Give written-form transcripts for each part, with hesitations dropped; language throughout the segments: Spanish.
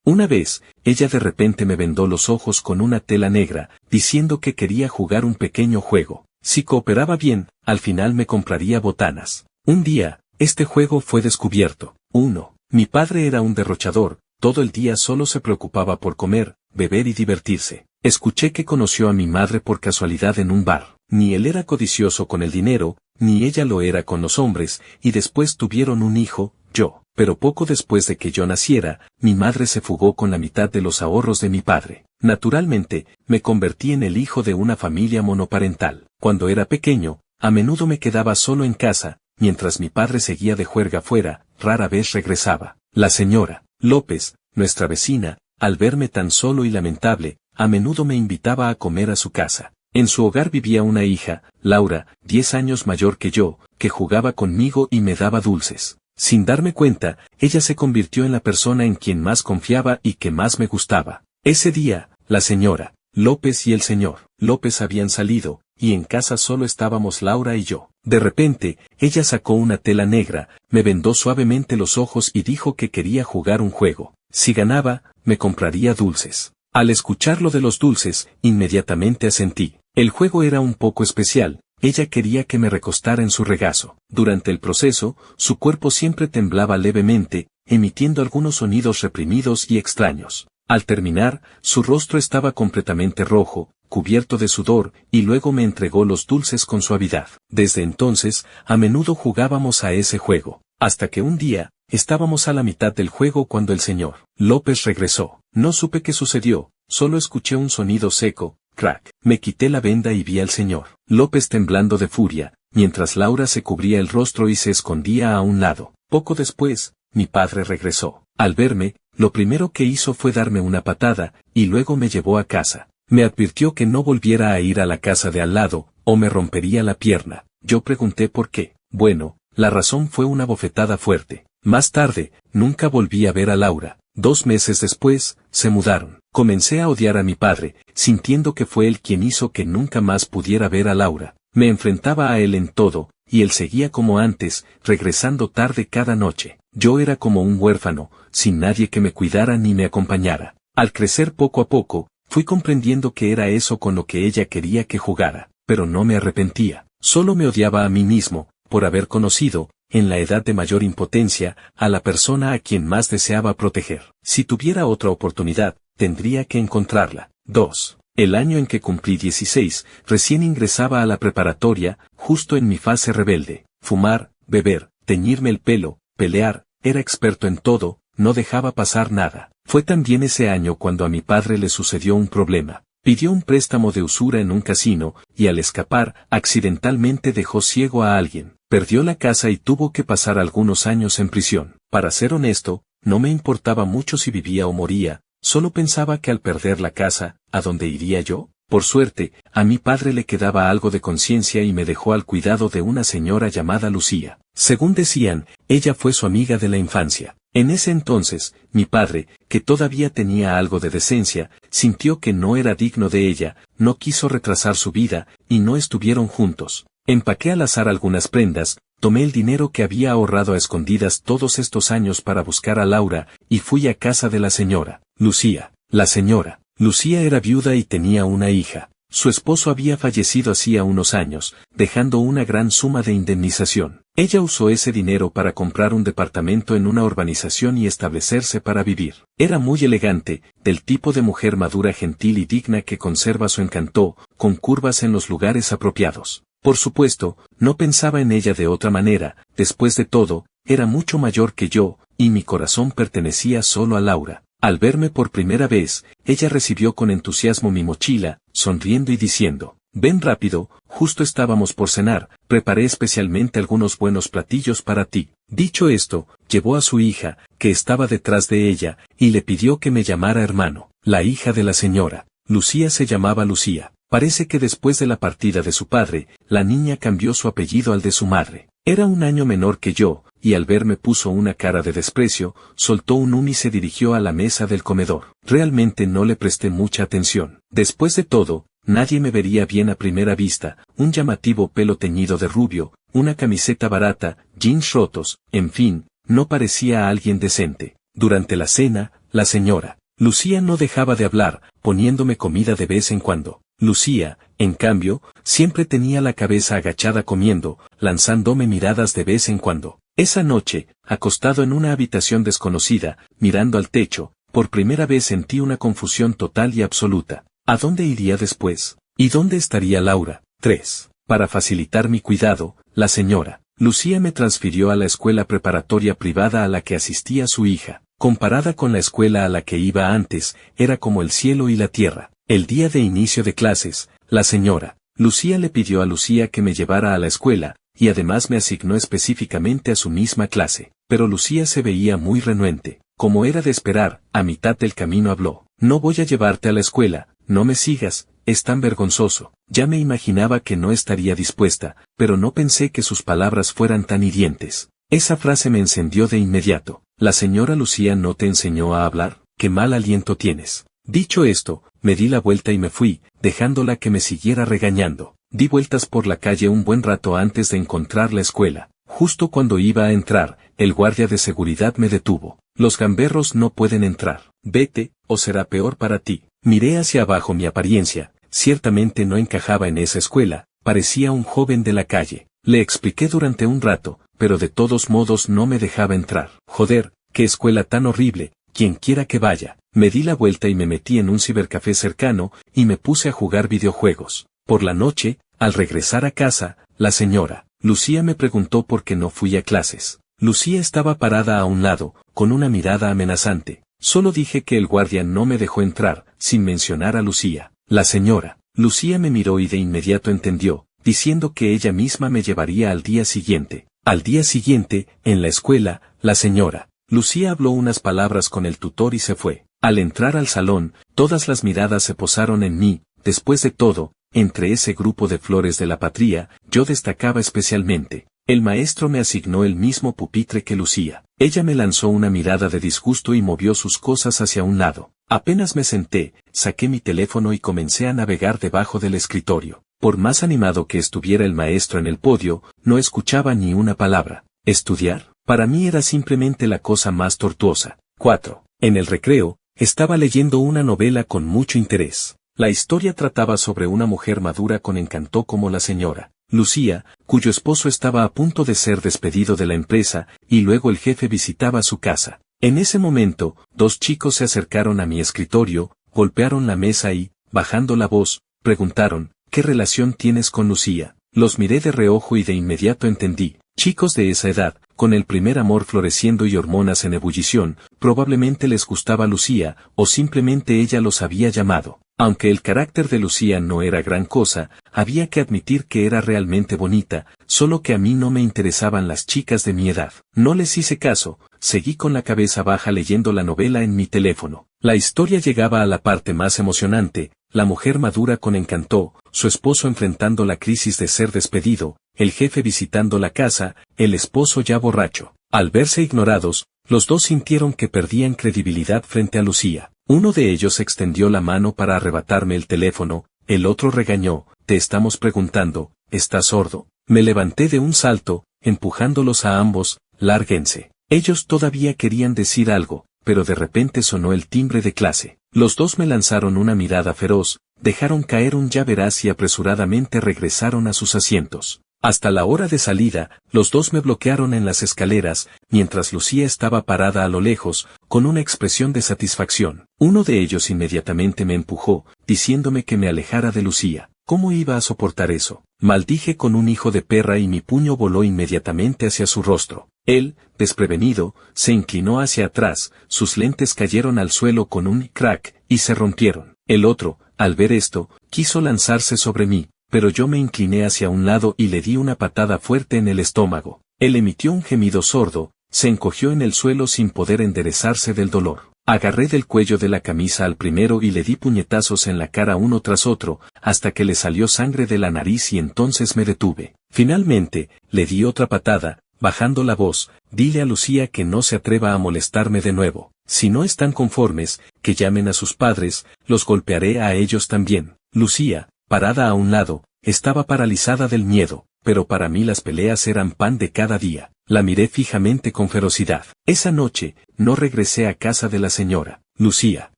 Una vez, ella de repente me vendó los ojos con una tela negra, diciendo que quería jugar un pequeño juego. Si cooperaba bien, al final me compraría botanas. Un día, este juego fue descubierto. 1. Mi padre era un derrochador, todo el día solo se preocupaba por comer, beber y divertirse. Escuché que conoció a mi madre por casualidad en un bar. Ni él era codicioso con el dinero, ni ella lo era con los hombres, y después tuvieron un hijo, yo. Pero poco después de que yo naciera, mi madre se fugó con la mitad de los ahorros de mi padre. Naturalmente, me convertí en el hijo de una familia monoparental. Cuando era pequeño, a menudo me quedaba solo en casa, mientras mi padre seguía de juerga fuera, rara vez regresaba. La señora López, nuestra vecina, al verme tan solo y lamentable, a menudo me invitaba a comer a su casa. En su hogar vivía una hija, Laura, 10 años mayor que yo, que jugaba conmigo y me daba dulces. Sin darme cuenta, ella se convirtió en la persona en quien más confiaba y que más me gustaba. Ese día, la señora López y el señor López habían salido, y en casa solo estábamos Laura y yo. De repente, ella sacó una tela negra, me vendó suavemente los ojos y dijo que quería jugar un juego. Si ganaba, me compraría dulces. Al escuchar lo de los dulces, inmediatamente asentí. El juego era un poco especial. Ella quería que me recostara en su regazo. Durante el proceso, su cuerpo siempre temblaba levemente, emitiendo algunos sonidos reprimidos y extraños. Al terminar, su rostro estaba completamente rojo, cubierto de sudor, y luego me entregó los dulces con suavidad. Desde entonces, a menudo jugábamos a ese juego. Hasta que un día, estábamos a la mitad del juego cuando el señor López regresó. No supe qué sucedió, solo escuché un sonido seco. Crack. Me quité la venda y vi al señor López temblando de furia, mientras Laura se cubría el rostro y se escondía a un lado. Poco después, mi padre regresó. Al verme, lo primero que hizo fue darme una patada, y luego me llevó a casa. Me advirtió que no volviera a ir a la casa de al lado, o me rompería la pierna. Yo pregunté por qué. Bueno, la razón fue una bofetada fuerte. Más tarde, nunca volví a ver a Laura. 2 meses después, se mudaron. Comencé a odiar a mi padre, sintiendo que fue él quien hizo que nunca más pudiera ver a Laura. Me enfrentaba a él en todo, y él seguía como antes, regresando tarde cada noche. Yo era como un huérfano, sin nadie que me cuidara ni me acompañara. Al crecer poco a poco, fui comprendiendo que era eso con lo que ella quería que jugara, pero no me arrepentía. Solo me odiaba a mí mismo, por haber conocido, en la edad de mayor impotencia, a la persona a quien más deseaba proteger. Si tuviera otra oportunidad, tendría que encontrarla. 2. El año en que cumplí 16, recién ingresaba a la preparatoria, justo en mi fase rebelde. Fumar, beber, teñirme el pelo, pelear, era experto en todo, no dejaba pasar nada. Fue también ese año cuando a mi padre le sucedió un problema. Pidió un préstamo de usura en un casino, y al escapar, accidentalmente dejó ciego a alguien. Perdió la casa y tuvo que pasar algunos años en prisión. Para ser honesto, no me importaba mucho si vivía o moría, solo pensaba que al perder la casa, ¿a dónde iría yo? Por suerte, a mi padre le quedaba algo de conciencia y me dejó al cuidado de una señora llamada Lucía. Según decían, ella fue su amiga de la infancia. En ese entonces, mi padre, que todavía tenía algo de decencia, sintió que no era digno de ella, no quiso retrasar su vida, y no estuvieron juntos. Empaqué al azar algunas prendas, tomé el dinero que había ahorrado a escondidas todos estos años para buscar a Laura, y fui a casa de la señora Lucía. La señora Lucía era viuda y tenía una hija. Su esposo había fallecido hacía unos años, dejando una gran suma de indemnización. Ella usó ese dinero para comprar un departamento en una urbanización y establecerse para vivir. Era muy elegante, del tipo de mujer madura, gentil y digna que conserva su encanto, con curvas en los lugares apropiados. Por supuesto, no pensaba en ella de otra manera, después de todo, era mucho mayor que yo, y mi corazón pertenecía solo a Laura. Al verme por primera vez, ella recibió con entusiasmo mi mochila, sonriendo y diciendo, «Ven rápido, justo estábamos por cenar, preparé especialmente algunos buenos platillos para ti». Dicho esto, llevó a su hija, que estaba detrás de ella, y le pidió que me llamara hermano. La hija de la señora Lucía se llamaba Lucía. Parece que después de la partida de su padre, la niña cambió su apellido al de su madre. Era un año menor que yo, y al verme puso una cara de desprecio, soltó un hum y se dirigió a la mesa del comedor. Realmente no le presté mucha atención. Después de todo, nadie me vería bien a primera vista, un llamativo pelo teñido de rubio, una camiseta barata, jeans rotos, en fin, no parecía a alguien decente. Durante la cena, la señora. Lucía no dejaba de hablar, poniéndome comida de vez en cuando. Lucía, en cambio, siempre tenía la cabeza agachada comiendo, lanzándome miradas de vez en cuando. Esa noche, acostado en una habitación desconocida, mirando al techo, por primera vez sentí una confusión total y absoluta. ¿A dónde iría después? ¿Y dónde estaría Laura? 3. Para facilitar mi cuidado, la señora Lucía me transfirió a la escuela preparatoria privada a la que asistía su hija. Comparada con la escuela a la que iba antes, era como el cielo y la tierra. El día de inicio de clases, la señora Lucía le pidió a Lucía que me llevara a la escuela, y además me asignó específicamente a su misma clase. Pero Lucía se veía muy renuente. Como era de esperar, a mitad del camino habló. No voy a llevarte a la escuela, no me sigas, es tan vergonzoso. Ya me imaginaba que no estaría dispuesta, pero no pensé que sus palabras fueran tan hirientes. Esa frase me encendió de inmediato. ¿La señora Lucía no te enseñó a hablar? ¡Qué mal aliento tienes! Dicho esto, me di la vuelta y me fui, dejándola que me siguiera regañando. Di vueltas por la calle un buen rato antes de encontrar la escuela. Justo cuando iba a entrar, el guardia de seguridad me detuvo. Los gamberros no pueden entrar. Vete, o será peor para ti. Miré hacia abajo mi apariencia. Ciertamente no encajaba en esa escuela, parecía un joven de la calle. Le expliqué durante un rato, pero de todos modos no me dejaba entrar. Joder, qué escuela tan horrible, quien quiera que vaya. Me di la vuelta y me metí en un cibercafé cercano, y me puse a jugar videojuegos. Por la noche, al regresar a casa, la señora Lucía me preguntó por qué no fui a clases. Lucía estaba parada a un lado, con una mirada amenazante. Solo dije que el guardia no me dejó entrar, sin mencionar a Lucía. La señora Lucía me miró y de inmediato entendió, diciendo que ella misma me llevaría al día siguiente. Al día siguiente, en la escuela, la señora Lucía habló unas palabras con el tutor y se fue. Al entrar al salón, todas las miradas se posaron en mí. Después de todo, entre ese grupo de flores de la patria, yo destacaba especialmente. El maestro me asignó el mismo pupitre que Lucía. Ella me lanzó una mirada de disgusto y movió sus cosas hacia un lado. Apenas me senté, saqué mi teléfono y comencé a navegar debajo del escritorio. Por más animado que estuviera el maestro en el podio, no escuchaba ni una palabra. ¿Estudiar? Para mí era simplemente la cosa más tortuosa. 4. En el recreo, estaba leyendo una novela con mucho interés. La historia trataba sobre una mujer madura con encanto como la señora Lucía, cuyo esposo estaba a punto de ser despedido de la empresa, y luego el jefe visitaba su casa. En ese momento, dos chicos se acercaron a mi escritorio, golpearon la mesa y, bajando la voz, preguntaron, ¿qué relación tienes con Lucía? Los miré de reojo y de inmediato entendí. Chicos de esa edad, con el primer amor floreciendo y hormonas en ebullición, probablemente les gustaba Lucía, o simplemente ella los había llamado. Aunque el carácter de Lucía no era gran cosa, había que admitir que era realmente bonita, solo que a mí no me interesaban las chicas de mi edad. No les hice caso, seguí con la cabeza baja leyendo la novela en mi teléfono. La historia llegaba a la parte más emocionante, la mujer madura con encanto, su esposo enfrentando la crisis de ser despedido, el jefe visitando la casa, el esposo ya borracho. Al verse ignorados, los dos sintieron que perdían credibilidad frente a Lucía. Uno de ellos extendió la mano para arrebatarme el teléfono, el otro regañó, te estamos preguntando, ¿estás sordo? Me levanté de un salto, empujándolos a ambos, lárguense. Ellos todavía querían decir algo, pero de repente sonó el timbre de clase. Los dos me lanzaron una mirada feroz, dejaron caer un ya verás y apresuradamente regresaron a sus asientos. Hasta la hora de salida, los dos me bloquearon en las escaleras, mientras Lucía estaba parada a lo lejos, con una expresión de satisfacción. Uno de ellos inmediatamente me empujó, diciéndome que me alejara de Lucía. ¿Cómo iba a soportar eso? Maldije con un hijo de perra y mi puño voló inmediatamente hacia su rostro. Él, desprevenido, se inclinó hacia atrás, sus lentes cayeron al suelo con un crack, y se rompieron. El otro, al ver esto, quiso lanzarse sobre mí, pero yo me incliné hacia un lado y le di una patada fuerte en el estómago. Él emitió un gemido sordo, se encogió en el suelo sin poder enderezarse del dolor. Agarré del cuello de la camisa al primero y le di puñetazos en la cara uno tras otro, hasta que le salió sangre de la nariz y entonces me detuve. Finalmente, le di otra patada, bajando la voz, dile a Lucía que no se atreva a molestarme de nuevo. Si no están conformes, que llamen a sus padres, los golpearé a ellos también. Lucía, parada a un lado, estaba paralizada del miedo. pero para mí las peleas eran pan de cada día. La miré fijamente con ferocidad. Esa noche, no regresé a casa de la señora Lucía.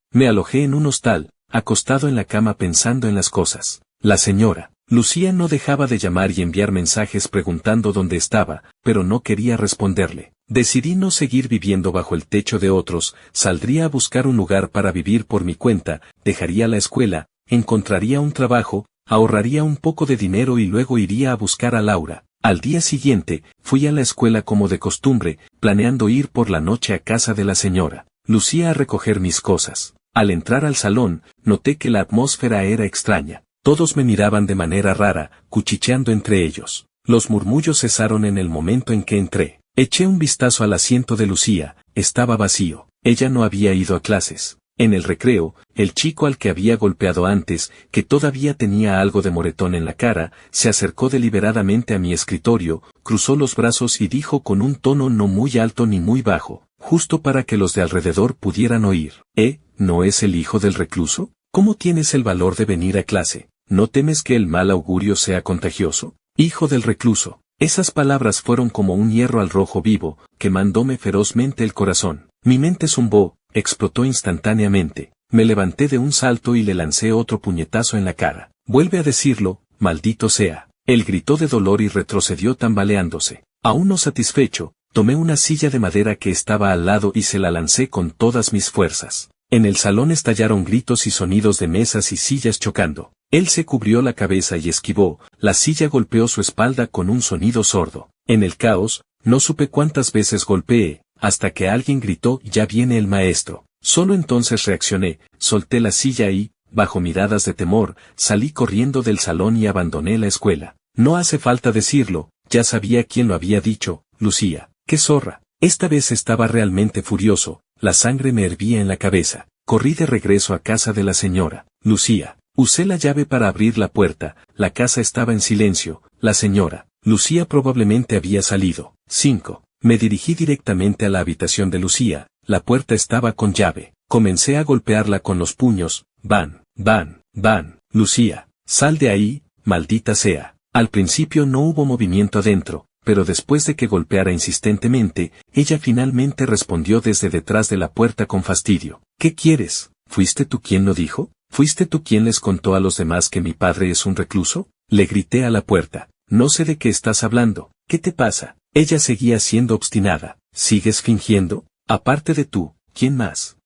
Me alojé en un hostal, acostado en la cama pensando en las cosas. La señora Lucía no dejaba de llamar y enviar mensajes preguntando dónde estaba, pero no quería responderle. Decidí no seguir viviendo bajo el techo de otros, saldría a buscar un lugar para vivir por mi cuenta, dejaría la escuela, encontraría un trabajo, ahorraría un poco de dinero y luego iría a buscar a Laura. Al día siguiente, fui a la escuela como de costumbre, planeando ir por la noche a casa de la señora Lucía a recoger mis cosas. Al entrar al salón, noté que la atmósfera era extraña. Todos me miraban de manera rara, cuchicheando entre ellos. Los murmullos cesaron en el momento en que entré. Eché un vistazo al asiento de Lucía, estaba vacío. Ella no había ido a clases. En el recreo, el chico al que había golpeado antes, que todavía tenía algo de moretón en la cara, se acercó deliberadamente a mi escritorio, cruzó los brazos y dijo con un tono no muy alto ni muy bajo, justo para que los de alrededor pudieran oír: ¿no es el hijo del recluso? ¿Cómo tienes el valor de venir a clase? ¿No temes que el mal augurio sea contagioso? Hijo del recluso. Esas palabras fueron como un hierro al rojo vivo, quemándome ferozmente el corazón. Mi mente zumbó, explotó instantáneamente. Me levanté de un salto y le lancé otro puñetazo en la cara. Vuelve a decirlo, maldito sea. Él gritó de dolor y retrocedió tambaleándose. Aún no satisfecho, tomé una silla de madera que estaba al lado y se la lancé con todas mis fuerzas. En el salón estallaron gritos y sonidos de mesas y sillas chocando. Él se cubrió la cabeza y esquivó, la silla golpeó su espalda con un sonido sordo. En el caos, no supe cuántas veces golpeé, hasta que alguien gritó: «Ya viene el maestro». Solo entonces reaccioné, solté la silla y, bajo miradas de temor, salí corriendo del salón y abandoné la escuela. No hace falta decirlo, ya sabía quién lo había dicho: Lucía. ¡Qué zorra! Esta vez estaba realmente furioso, la sangre me hervía en la cabeza. Corrí de regreso a casa de la señora Lucía. Usé la llave para abrir la puerta, la casa estaba en silencio, la señora Lucía probablemente había salido. 5. Me dirigí directamente a la habitación de Lucía, la puerta estaba con llave. Comencé a golpearla con los puños, van, van, van. Lucía, sal de ahí, maldita sea. Al principio no hubo movimiento adentro, pero después de que golpeara insistentemente, ella finalmente respondió desde detrás de la puerta con fastidio. ¿Qué quieres? ¿Fuiste tú quien lo dijo? ¿Fuiste tú quien les contó a los demás que mi padre es un recluso? Le grité a la puerta. No sé de qué estás hablando. ¿Qué te pasa? Ella seguía siendo obstinada. ¿Sigues fingiendo? Aparte de tú, ¿quién más?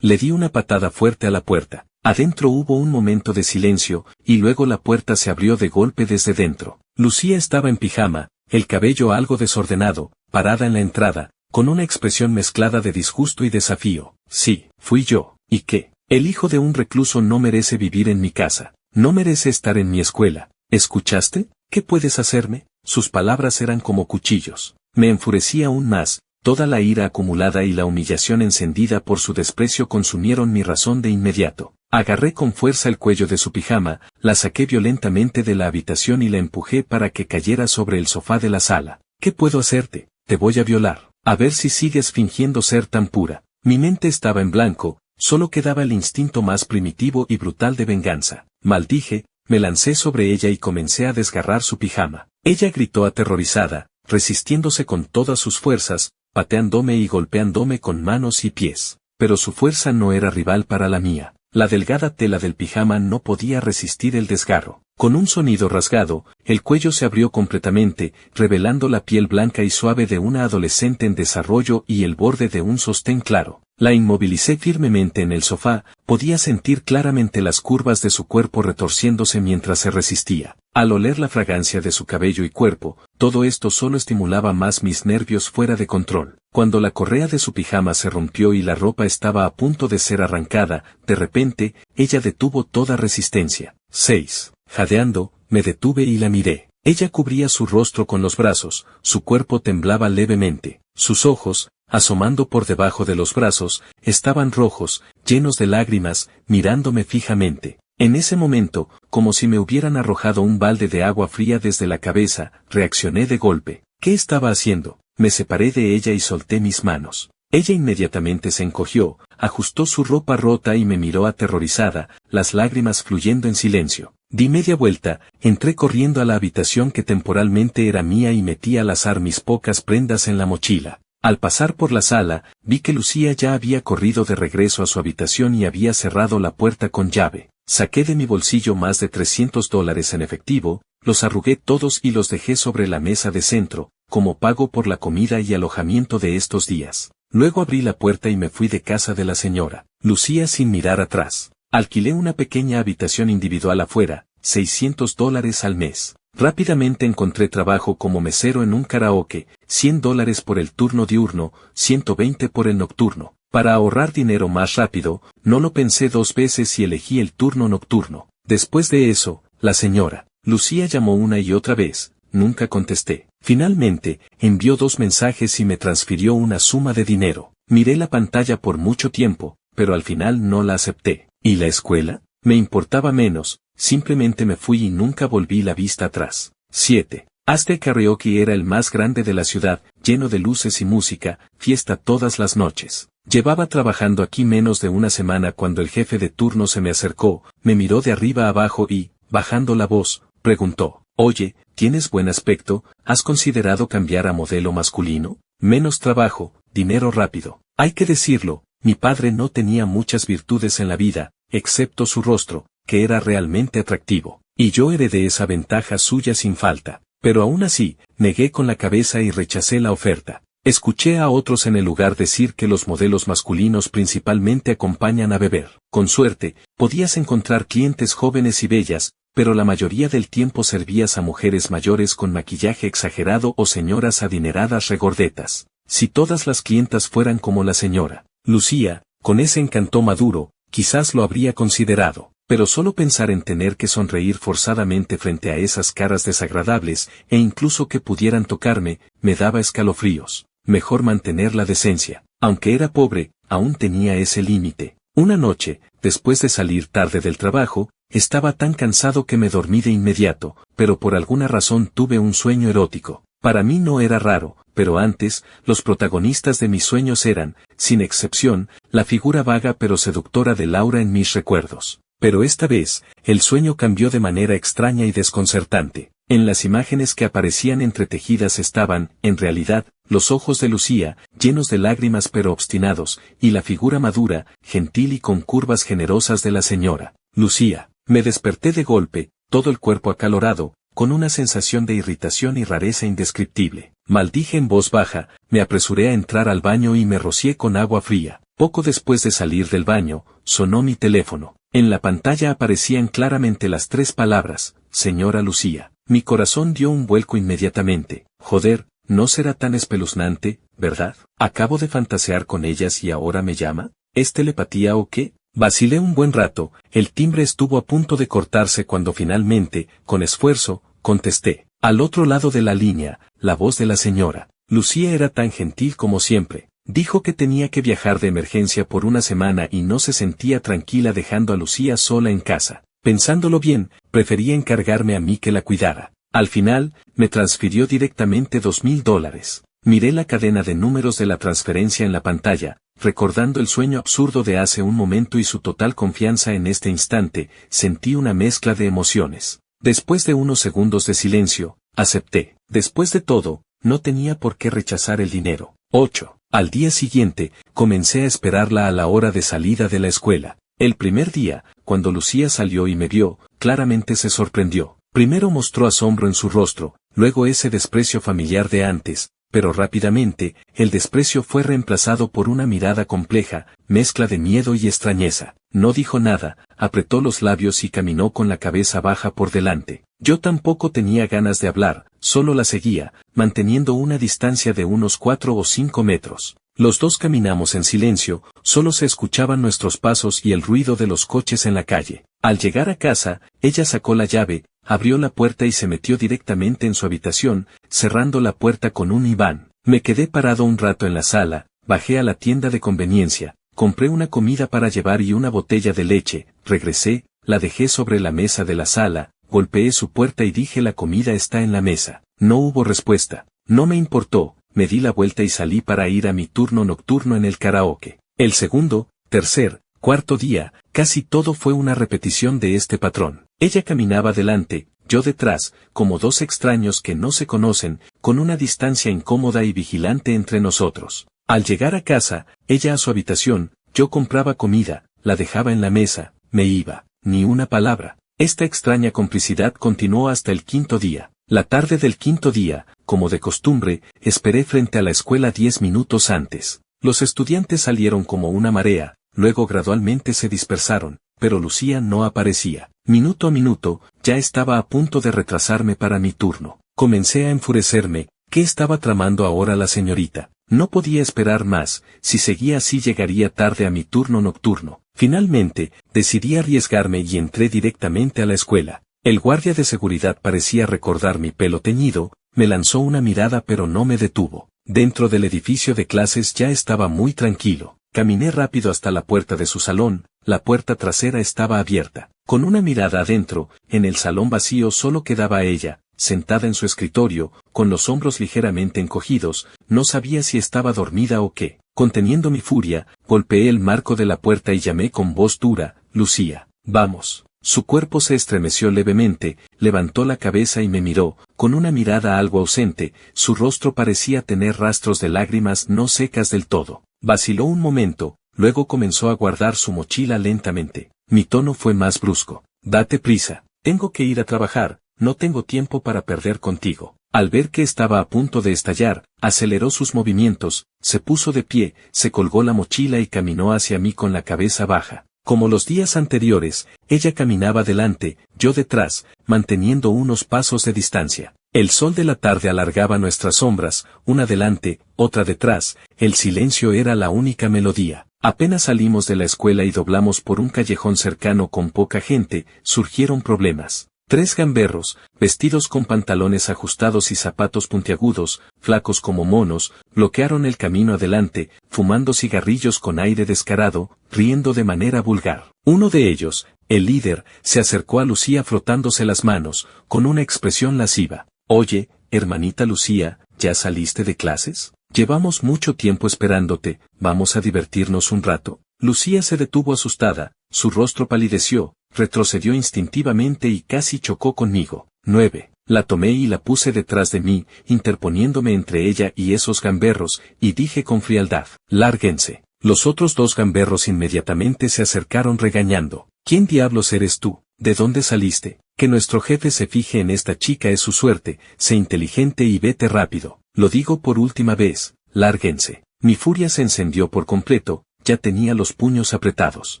Le di una patada fuerte a la puerta. Adentro hubo un momento de silencio, y luego la puerta se abrió de golpe desde dentro. Lucía estaba en pijama, el cabello algo desordenado, parada en la entrada, con una expresión mezclada de disgusto y desafío. Sí, fui yo. ¿Y qué? El hijo de un recluso no merece vivir en mi casa. No merece estar en mi escuela. ¿Escuchaste? ¿Qué puedes hacerme? Sus palabras eran como cuchillos. Me enfurecía aún más. Toda la ira acumulada y la humillación encendida por su desprecio consumieron mi razón de inmediato. Agarré con fuerza el cuello de su pijama, la saqué violentamente de la habitación y la empujé para que cayera sobre el sofá de la sala. ¿Qué puedo hacerte? Te voy a violar. A ver si sigues fingiendo ser tan pura. Mi mente estaba en blanco, solo quedaba el instinto más primitivo y brutal de venganza. Maldije, me lancé sobre ella y comencé a desgarrar su pijama. Ella gritó aterrorizada, resistiéndose con todas sus fuerzas, pateándome y golpeándome con manos y pies. Pero su fuerza no era rival para la mía. La delgada tela del pijama no podía resistir el desgarro. Con un sonido rasgado, el cuello se abrió completamente, revelando la piel blanca y suave de una adolescente en desarrollo y el borde de un sostén claro. La inmovilicé firmemente en el sofá, podía sentir claramente las curvas de su cuerpo retorciéndose mientras se resistía. Al oler la fragancia de su cabello y cuerpo, todo esto solo estimulaba más mis nervios fuera de control. Cuando la correa de su pijama se rompió y la ropa estaba a punto de ser arrancada, de repente, ella detuvo toda resistencia. 6. Jadeando, me detuve y la miré. Ella cubría su rostro con los brazos, su cuerpo temblaba levemente. Sus ojos, asomando por debajo de los brazos, estaban rojos, llenos de lágrimas, mirándome fijamente. En ese momento, como si me hubieran arrojado un balde de agua fría desde la cabeza, reaccioné de golpe. ¿Qué estaba haciendo? Me separé de ella y solté mis manos. Ella inmediatamente se encogió, ajustó su ropa rota y me miró aterrorizada, las lágrimas fluyendo en silencio. Di media vuelta, entré corriendo a la habitación que temporalmente era mía y metí al azar mis pocas prendas en la mochila. Al pasar por la sala, vi que Lucía ya había corrido de regreso a su habitación y había cerrado la puerta con llave. Saqué de mi bolsillo más de $300 en efectivo, los arrugué todos y los dejé sobre la mesa de centro, como pago por la comida y alojamiento de estos días. Luego abrí la puerta y me fui de casa de la señora Lucía sin mirar atrás. Alquilé una pequeña habitación individual afuera, $600 al mes. Rápidamente encontré trabajo como mesero en un karaoke, $100 por el turno diurno, 120 por el nocturno. Para ahorrar dinero más rápido, no lo pensé dos veces y elegí el turno nocturno. Después de eso, la señora Lucía llamó una y otra vez, nunca contesté. Finalmente, envió 2 mensajes y me transfirió una suma de dinero. Miré la pantalla por mucho tiempo, pero al final no la acepté. ¿Y la escuela? Me importaba menos, simplemente me fui y nunca volví la vista atrás. 7. Este karaoke era el más grande de la ciudad, lleno de luces y música, fiesta todas las noches. Llevaba trabajando aquí menos de una semana cuando el jefe de turno se me acercó, me miró de arriba a abajo y, bajando la voz, preguntó: «Oye, tienes buen aspecto, ¿has considerado cambiar a modelo masculino? Menos trabajo, dinero rápido». Hay que decirlo, mi padre no tenía muchas virtudes en la vida, excepto su rostro, que era realmente atractivo, y yo heredé esa ventaja suya sin falta. Pero aún así, negué con la cabeza y rechacé la oferta. Escuché a otros en el lugar decir que los modelos masculinos principalmente acompañan a beber. Con suerte, podías encontrar clientes jóvenes y bellas, pero la mayoría del tiempo servías a mujeres mayores con maquillaje exagerado o señoras adineradas regordetas. Si todas las clientas fueran como la señora Lucía, con ese encanto maduro, quizás lo habría considerado. Pero solo pensar en tener que sonreír forzadamente frente a esas caras desagradables, e incluso que pudieran tocarme, me daba escalofríos. Mejor mantener la decencia. Aunque era pobre, aún tenía ese límite. Una noche, después de salir tarde del trabajo, estaba tan cansado que me dormí de inmediato, pero por alguna razón tuve un sueño erótico. Para mí no era raro, pero antes, los protagonistas de mis sueños eran, sin excepción, la figura vaga pero seductora de Laura en mis recuerdos. Pero esta vez, el sueño cambió de manera extraña y desconcertante. En las imágenes que aparecían entretejidas estaban, en realidad, los ojos de Lucía, llenos de lágrimas pero obstinados, y la figura madura, gentil y con curvas generosas de la señora Lucía. Me desperté de golpe, todo el cuerpo acalorado, con una sensación de irritación y rareza indescriptible. Maldije en voz baja, me apresuré a entrar al baño y me rocié con agua fría. Poco después de salir del baño, sonó mi teléfono. En la pantalla aparecían claramente las 3 palabras, señora Lucía. Mi corazón dio un vuelco inmediatamente. Joder, no será tan espeluznante, ¿verdad? Acabo de fantasear con ellas y ahora me llama. ¿Es telepatía o qué? Vacilé un buen rato, el timbre estuvo a punto de cortarse cuando finalmente, con esfuerzo, contesté. Al otro lado de la línea, la voz de la señora Lucía era tan gentil como siempre. Dijo que tenía que viajar de emergencia por una semana y no se sentía tranquila dejando a Lucía sola en casa. Pensándolo bien, prefería encargarme a mí que la cuidara. Al final, me transfirió directamente $2,000. Miré la cadena de números de la transferencia en la pantalla, recordando el sueño absurdo de hace un momento y su total confianza en este instante, sentí una mezcla de emociones. Después de unos segundos de silencio, acepté. Después de todo, no tenía por qué rechazar el dinero. 8. Al día siguiente, comencé a esperarla a la hora de salida de la escuela. El primer día, cuando Lucía salió y me vio, claramente se sorprendió. Primero mostró asombro en su rostro, luego ese desprecio familiar de antes, pero rápidamente, el desprecio fue reemplazado por una mirada compleja, mezcla de miedo y extrañeza. No dijo nada, apretó los labios y caminó con la cabeza baja por delante. Yo tampoco tenía ganas de hablar, solo la seguía, manteniendo una distancia de unos 4 o 5 metros. Los dos caminamos en silencio, solo se escuchaban nuestros pasos y el ruido de los coches en la calle. Al llegar a casa, ella sacó la llave, abrió la puerta y se metió directamente en su habitación, cerrando la puerta con un imán. Me quedé parado un rato en la sala, bajé a la tienda de conveniencia, compré una comida para llevar y una botella de leche, regresé, la dejé sobre la mesa de la sala, golpeé su puerta y dije la comida está en la mesa. No hubo respuesta. No me importó, me di la vuelta y salí para ir a mi turno nocturno en el karaoke. El segundo, tercer, cuarto día, casi todo fue una repetición de este patrón. Ella caminaba delante, yo detrás, como dos extraños que no se conocen, con una distancia incómoda y vigilante entre nosotros. Al llegar a casa, ella a su habitación, yo compraba comida, la dejaba en la mesa, me iba, ni una palabra. Esta extraña complicidad continuó hasta el quinto día. La tarde del quinto día, como de costumbre, esperé frente a la escuela 10 minutos antes. Los estudiantes salieron como una marea, luego gradualmente se dispersaron, pero Lucía no aparecía. Minuto a minuto, ya estaba a punto de retrasarme para mi turno. Comencé a enfurecerme. ¿Qué estaba tramando ahora la señorita? No podía esperar más, si seguía así llegaría tarde a mi turno nocturno. Finalmente, decidí arriesgarme y entré directamente a la escuela. El guardia de seguridad parecía recordar mi pelo teñido, me lanzó una mirada pero no me detuvo. Dentro del edificio de clases ya estaba muy tranquilo. Caminé rápido hasta la puerta de su salón, la puerta trasera estaba abierta. Con una mirada adentro, en el salón vacío solo quedaba ella, sentada en su escritorio, con los hombros ligeramente encogidos, no sabía si estaba dormida o qué. Conteniendo mi furia, golpeé el marco de la puerta y llamé con voz dura, Lucía, vamos. Su cuerpo se estremeció levemente, levantó la cabeza y me miró, con una mirada algo ausente, su rostro parecía tener rastros de lágrimas no secas del todo. Vaciló un momento, luego comenzó a guardar su mochila lentamente. Mi tono fue más brusco. Date prisa, tengo que ir a trabajar, no tengo tiempo para perder contigo. Al ver que estaba a punto de estallar, aceleró sus movimientos, se puso de pie, se colgó la mochila y caminó hacia mí con la cabeza baja. Como los días anteriores, ella caminaba delante, yo detrás, manteniendo unos pasos de distancia. El sol de la tarde alargaba nuestras sombras, una delante, otra detrás, el silencio era la única melodía. Apenas salimos de la escuela y doblamos por un callejón cercano con poca gente, surgieron problemas. 3 gamberros, vestidos con pantalones ajustados y zapatos puntiagudos, flacos como monos, bloquearon el camino adelante, fumando cigarrillos con aire descarado, riendo de manera vulgar. Uno de ellos, el líder, se acercó a Lucía frotándose las manos, con una expresión lasciva. Oye, hermanita Lucía, ¿ya saliste de clases? Llevamos mucho tiempo esperándote, ¿vamos a divertirnos un rato? Lucía se detuvo asustada, su rostro palideció, retrocedió instintivamente y casi chocó conmigo. 9. La tomé y la puse detrás de mí, interponiéndome entre ella y esos gamberros, y dije con frialdad, lárguense. Los otros 2 gamberros inmediatamente se acercaron regañando. ¿Quién diablos eres tú? ¿De dónde saliste? Que nuestro jefe se fije en esta chica es su suerte, sé inteligente y vete rápido. Lo digo por última vez, lárguense. Mi furia se encendió por completo, ya tenía los puños apretados.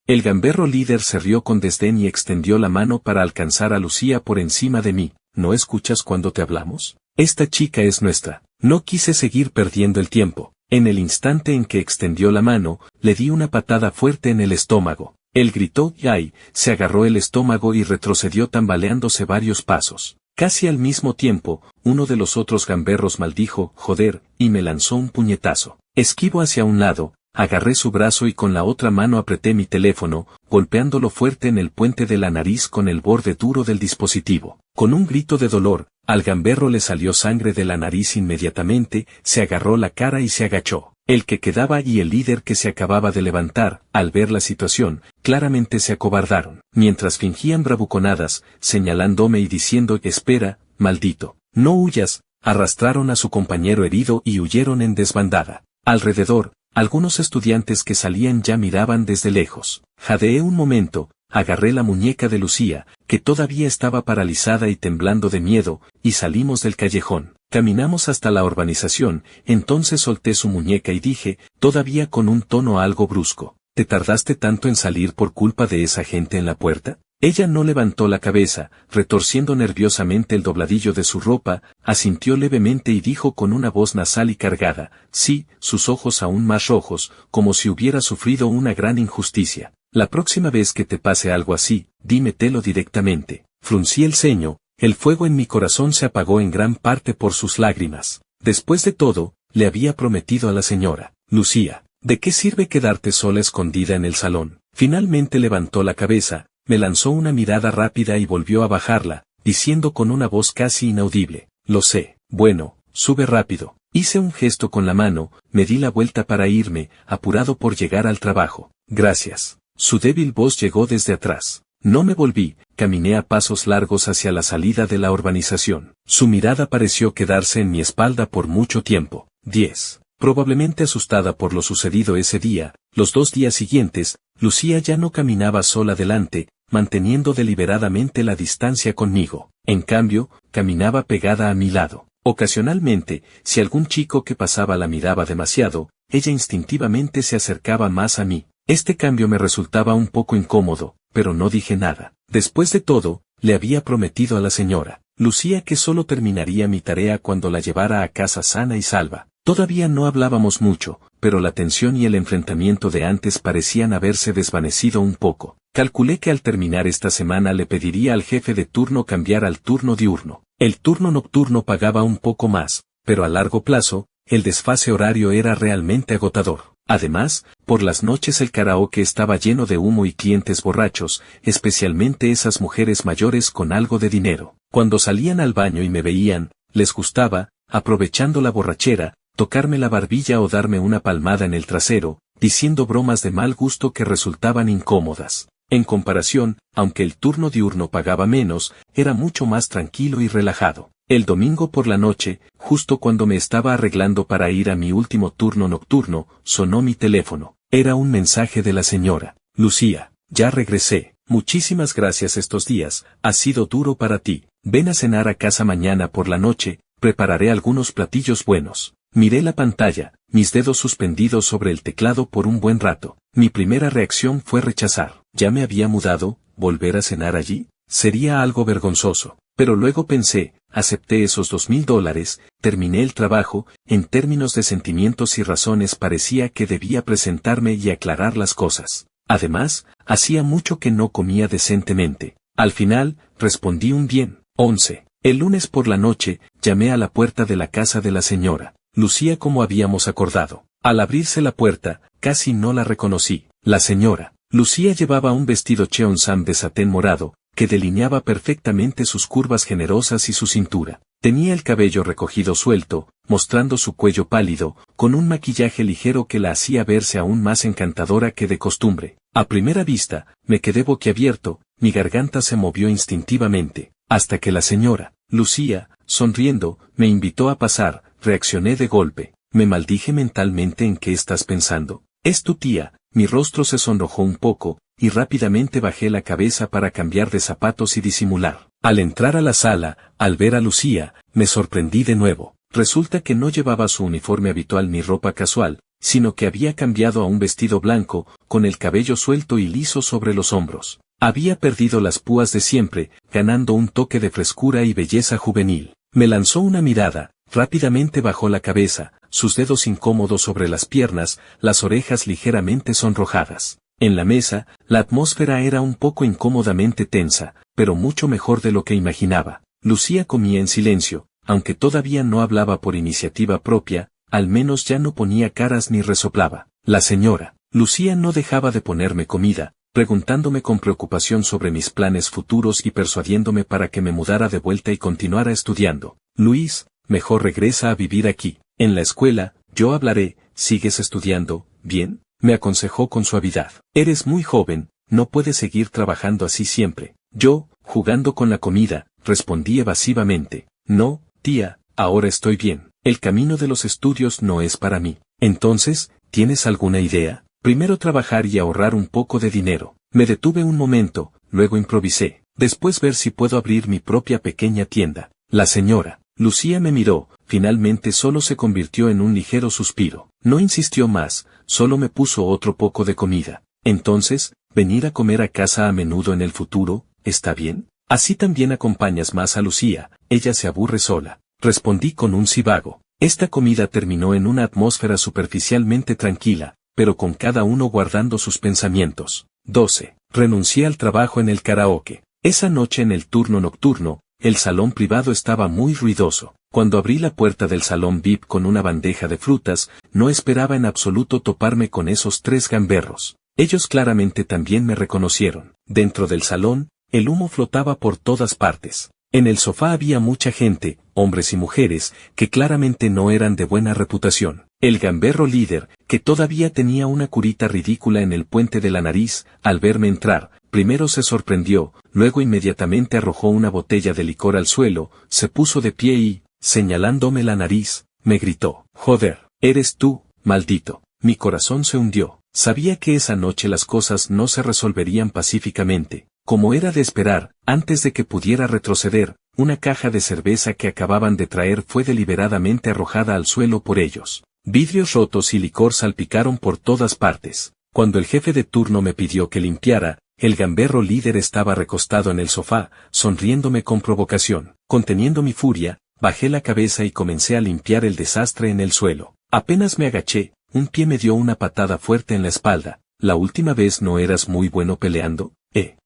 El gamberro líder se rió con desdén y extendió la mano para alcanzar a Lucía por encima de mí. ¿No escuchas cuando te hablamos? Esta chica es nuestra. No quise seguir perdiendo el tiempo. En el instante en que extendió la mano, le di una patada fuerte en el estómago. Él gritó ¡ay!, se agarró el estómago y retrocedió tambaleándose varios pasos. Casi al mismo tiempo, uno de los otros gamberros maldijo, joder, y me lanzó un puñetazo. Esquivo hacia un lado, agarré su brazo y con la otra mano apreté mi teléfono, golpeándolo fuerte en el puente de la nariz con el borde duro del dispositivo. Con un grito de dolor, al gamberro le salió sangre de la nariz inmediatamente, se agarró la cara y se agachó. El que quedaba y el líder que se acababa de levantar, al ver la situación, claramente se acobardaron, mientras fingían bravuconadas, señalándome y diciendo espera, maldito, no huyas, arrastraron a su compañero herido y huyeron en desbandada. Alrededor, algunos estudiantes que salían ya miraban desde lejos. Jadeé un momento, agarré la muñeca de Lucía, que todavía estaba paralizada y temblando de miedo, y salimos del callejón. Caminamos hasta la urbanización, entonces solté su muñeca y dije, todavía con un tono algo brusco, ¿te tardaste tanto en salir por culpa de esa gente en la puerta? Ella no levantó la cabeza, retorciendo nerviosamente el dobladillo de su ropa, asintió levemente y dijo con una voz nasal y cargada, sí, sus ojos aún más rojos, como si hubiera sufrido una gran injusticia. La próxima vez que te pase algo así, dímetelo directamente. Fruncí el ceño, el fuego en mi corazón se apagó en gran parte por sus lágrimas. Después de todo, le había prometido a la señora, Lucía, ¿de qué sirve quedarte sola escondida en el salón? Finalmente levantó la cabeza, me lanzó una mirada rápida y volvió a bajarla, diciendo con una voz casi inaudible, lo sé, bueno, sube rápido. Hice un gesto con la mano, me di la vuelta para irme, apurado por llegar al trabajo. Gracias. Su débil voz llegó desde atrás. No me volví, caminé a pasos largos hacia la salida de la urbanización. Su mirada pareció quedarse en mi espalda por mucho tiempo. 10. Probablemente asustada por lo sucedido ese día, los 2 días siguientes, Lucía ya no caminaba sola delante, manteniendo deliberadamente la distancia conmigo. En cambio, caminaba pegada a mi lado. Ocasionalmente, si algún chico que pasaba la miraba demasiado, ella instintivamente se acercaba más a mí. Este cambio me resultaba un poco incómodo, pero no dije nada. Después de todo, le había prometido a la señora Lucía que solo terminaría mi tarea cuando la llevara a casa sana y salva. Todavía no hablábamos mucho, pero la tensión y el enfrentamiento de antes parecían haberse desvanecido un poco. Calculé que al terminar esta semana le pediría al jefe de turno cambiar al turno diurno. El turno nocturno pagaba un poco más, pero a largo plazo, el desfase horario era realmente agotador. Además, por las noches el karaoke estaba lleno de humo y clientes borrachos, especialmente esas mujeres mayores con algo de dinero. Cuando salían al baño y me veían, les gustaba, aprovechando la borrachera, tocarme la barbilla o darme una palmada en el trasero, diciendo bromas de mal gusto que resultaban incómodas. En comparación, aunque el turno diurno pagaba menos, era mucho más tranquilo y relajado. El domingo por la noche, justo cuando me estaba arreglando para ir a mi último turno nocturno, sonó mi teléfono. Era un mensaje de la señora Lucía. Ya regresé. Muchísimas gracias estos días, ha sido duro para ti. Ven a cenar a casa mañana por la noche, prepararé algunos platillos buenos. Miré la pantalla, mis dedos suspendidos sobre el teclado por un buen rato. Mi primera reacción fue rechazar. Ya me había mudado, ¿volver a cenar allí? Sería algo vergonzoso. Pero luego pensé, acepté esos $2,000, terminé el trabajo, en términos de sentimientos y razones parecía que debía presentarme y aclarar las cosas. Además, hacía mucho que no comía decentemente. Al final, respondí un bien. 11. El lunes por la noche, llamé a la puerta de la casa de la señora Lucía como habíamos acordado. Al abrirse la puerta, casi no la reconocí. La señora Lucía llevaba un vestido cheongsam de satén morado, que delineaba perfectamente sus curvas generosas y su cintura. Tenía el cabello recogido suelto, mostrando su cuello pálido, con un maquillaje ligero que la hacía verse aún más encantadora que de costumbre. A primera vista, me quedé boquiabierto, mi garganta se movió instintivamente, hasta que la señora Lucía, sonriendo, me invitó a pasar. Reaccioné de golpe. Me maldije mentalmente. ¿En qué estás pensando? Es tu tía. Mi rostro se sonrojó un poco, y rápidamente bajé la cabeza para cambiar de zapatos y disimular. Al entrar a la sala, al ver a Lucía, me sorprendí de nuevo. Resulta que no llevaba su uniforme habitual ni ropa casual, sino que había cambiado a un vestido blanco, con el cabello suelto y liso sobre los hombros. Había perdido las púas de siempre, ganando un toque de frescura y belleza juvenil. Me lanzó una mirada. Rápidamente bajó la cabeza, sus dedos incómodos sobre las piernas, las orejas ligeramente sonrojadas. En la mesa, la atmósfera era un poco incómodamente tensa, pero mucho mejor de lo que imaginaba. Lucía comía en silencio, aunque todavía no hablaba por iniciativa propia, al menos ya no ponía caras ni resoplaba. La señora Lucía no dejaba de ponerme comida, preguntándome con preocupación sobre mis planes futuros y persuadiéndome para que me mudara de vuelta y continuara estudiando. Luis, mejor regresa a vivir aquí. En la escuela, yo hablaré, ¿sigues estudiando, bien? Me aconsejó con suavidad. Eres muy joven, no puedes seguir trabajando así siempre. Yo, jugando con la comida, respondí evasivamente. No, tía, ahora estoy bien. El camino de los estudios no es para mí. Entonces, ¿tienes alguna idea? Primero trabajar y ahorrar un poco de dinero. Me detuve un momento, luego improvisé. Después ver si puedo abrir mi propia pequeña tienda. La señora Lucía me miró, finalmente solo se convirtió en un ligero suspiro. No insistió más, solo me puso otro poco de comida. Entonces, venir a comer a casa a menudo en el futuro, ¿está bien? Así también acompañas más a Lucía, ella se aburre sola. Respondí con un sí vago. Esta comida terminó en una atmósfera superficialmente tranquila, pero con cada uno guardando sus pensamientos. 12. Renuncié al trabajo en el karaoke. Esa noche en el turno nocturno, el salón privado estaba muy ruidoso. Cuando abrí la puerta del salón VIP con una bandeja de frutas, no esperaba en absoluto toparme con esos 3 gamberros. Ellos claramente también me reconocieron. Dentro del salón, el humo flotaba por todas partes. En el sofá había mucha gente, hombres y mujeres, que claramente no eran de buena reputación. El gamberro líder, que todavía tenía una curita ridícula en el puente de la nariz, al verme entrar, Primero se sorprendió, luego inmediatamente arrojó una botella de licor al suelo, se puso de pie y, señalándome la nariz, me gritó: «Joder, eres tú, maldito». Mi corazón se hundió. Sabía que esa noche las cosas no se resolverían pacíficamente. Como era de esperar, antes de que pudiera retroceder, una caja de cerveza que acababan de traer fue deliberadamente arrojada al suelo por ellos. Vidrios rotos y licor salpicaron por todas partes. Cuando el jefe de turno me pidió que limpiara, el gamberro líder estaba recostado en el sofá, sonriéndome con provocación. Conteniendo mi furia, bajé la cabeza y comencé a limpiar el desastre en el suelo. Apenas me agaché, un pie me dio una patada fuerte en la espalda. «¿La última vez no eras muy bueno peleando?»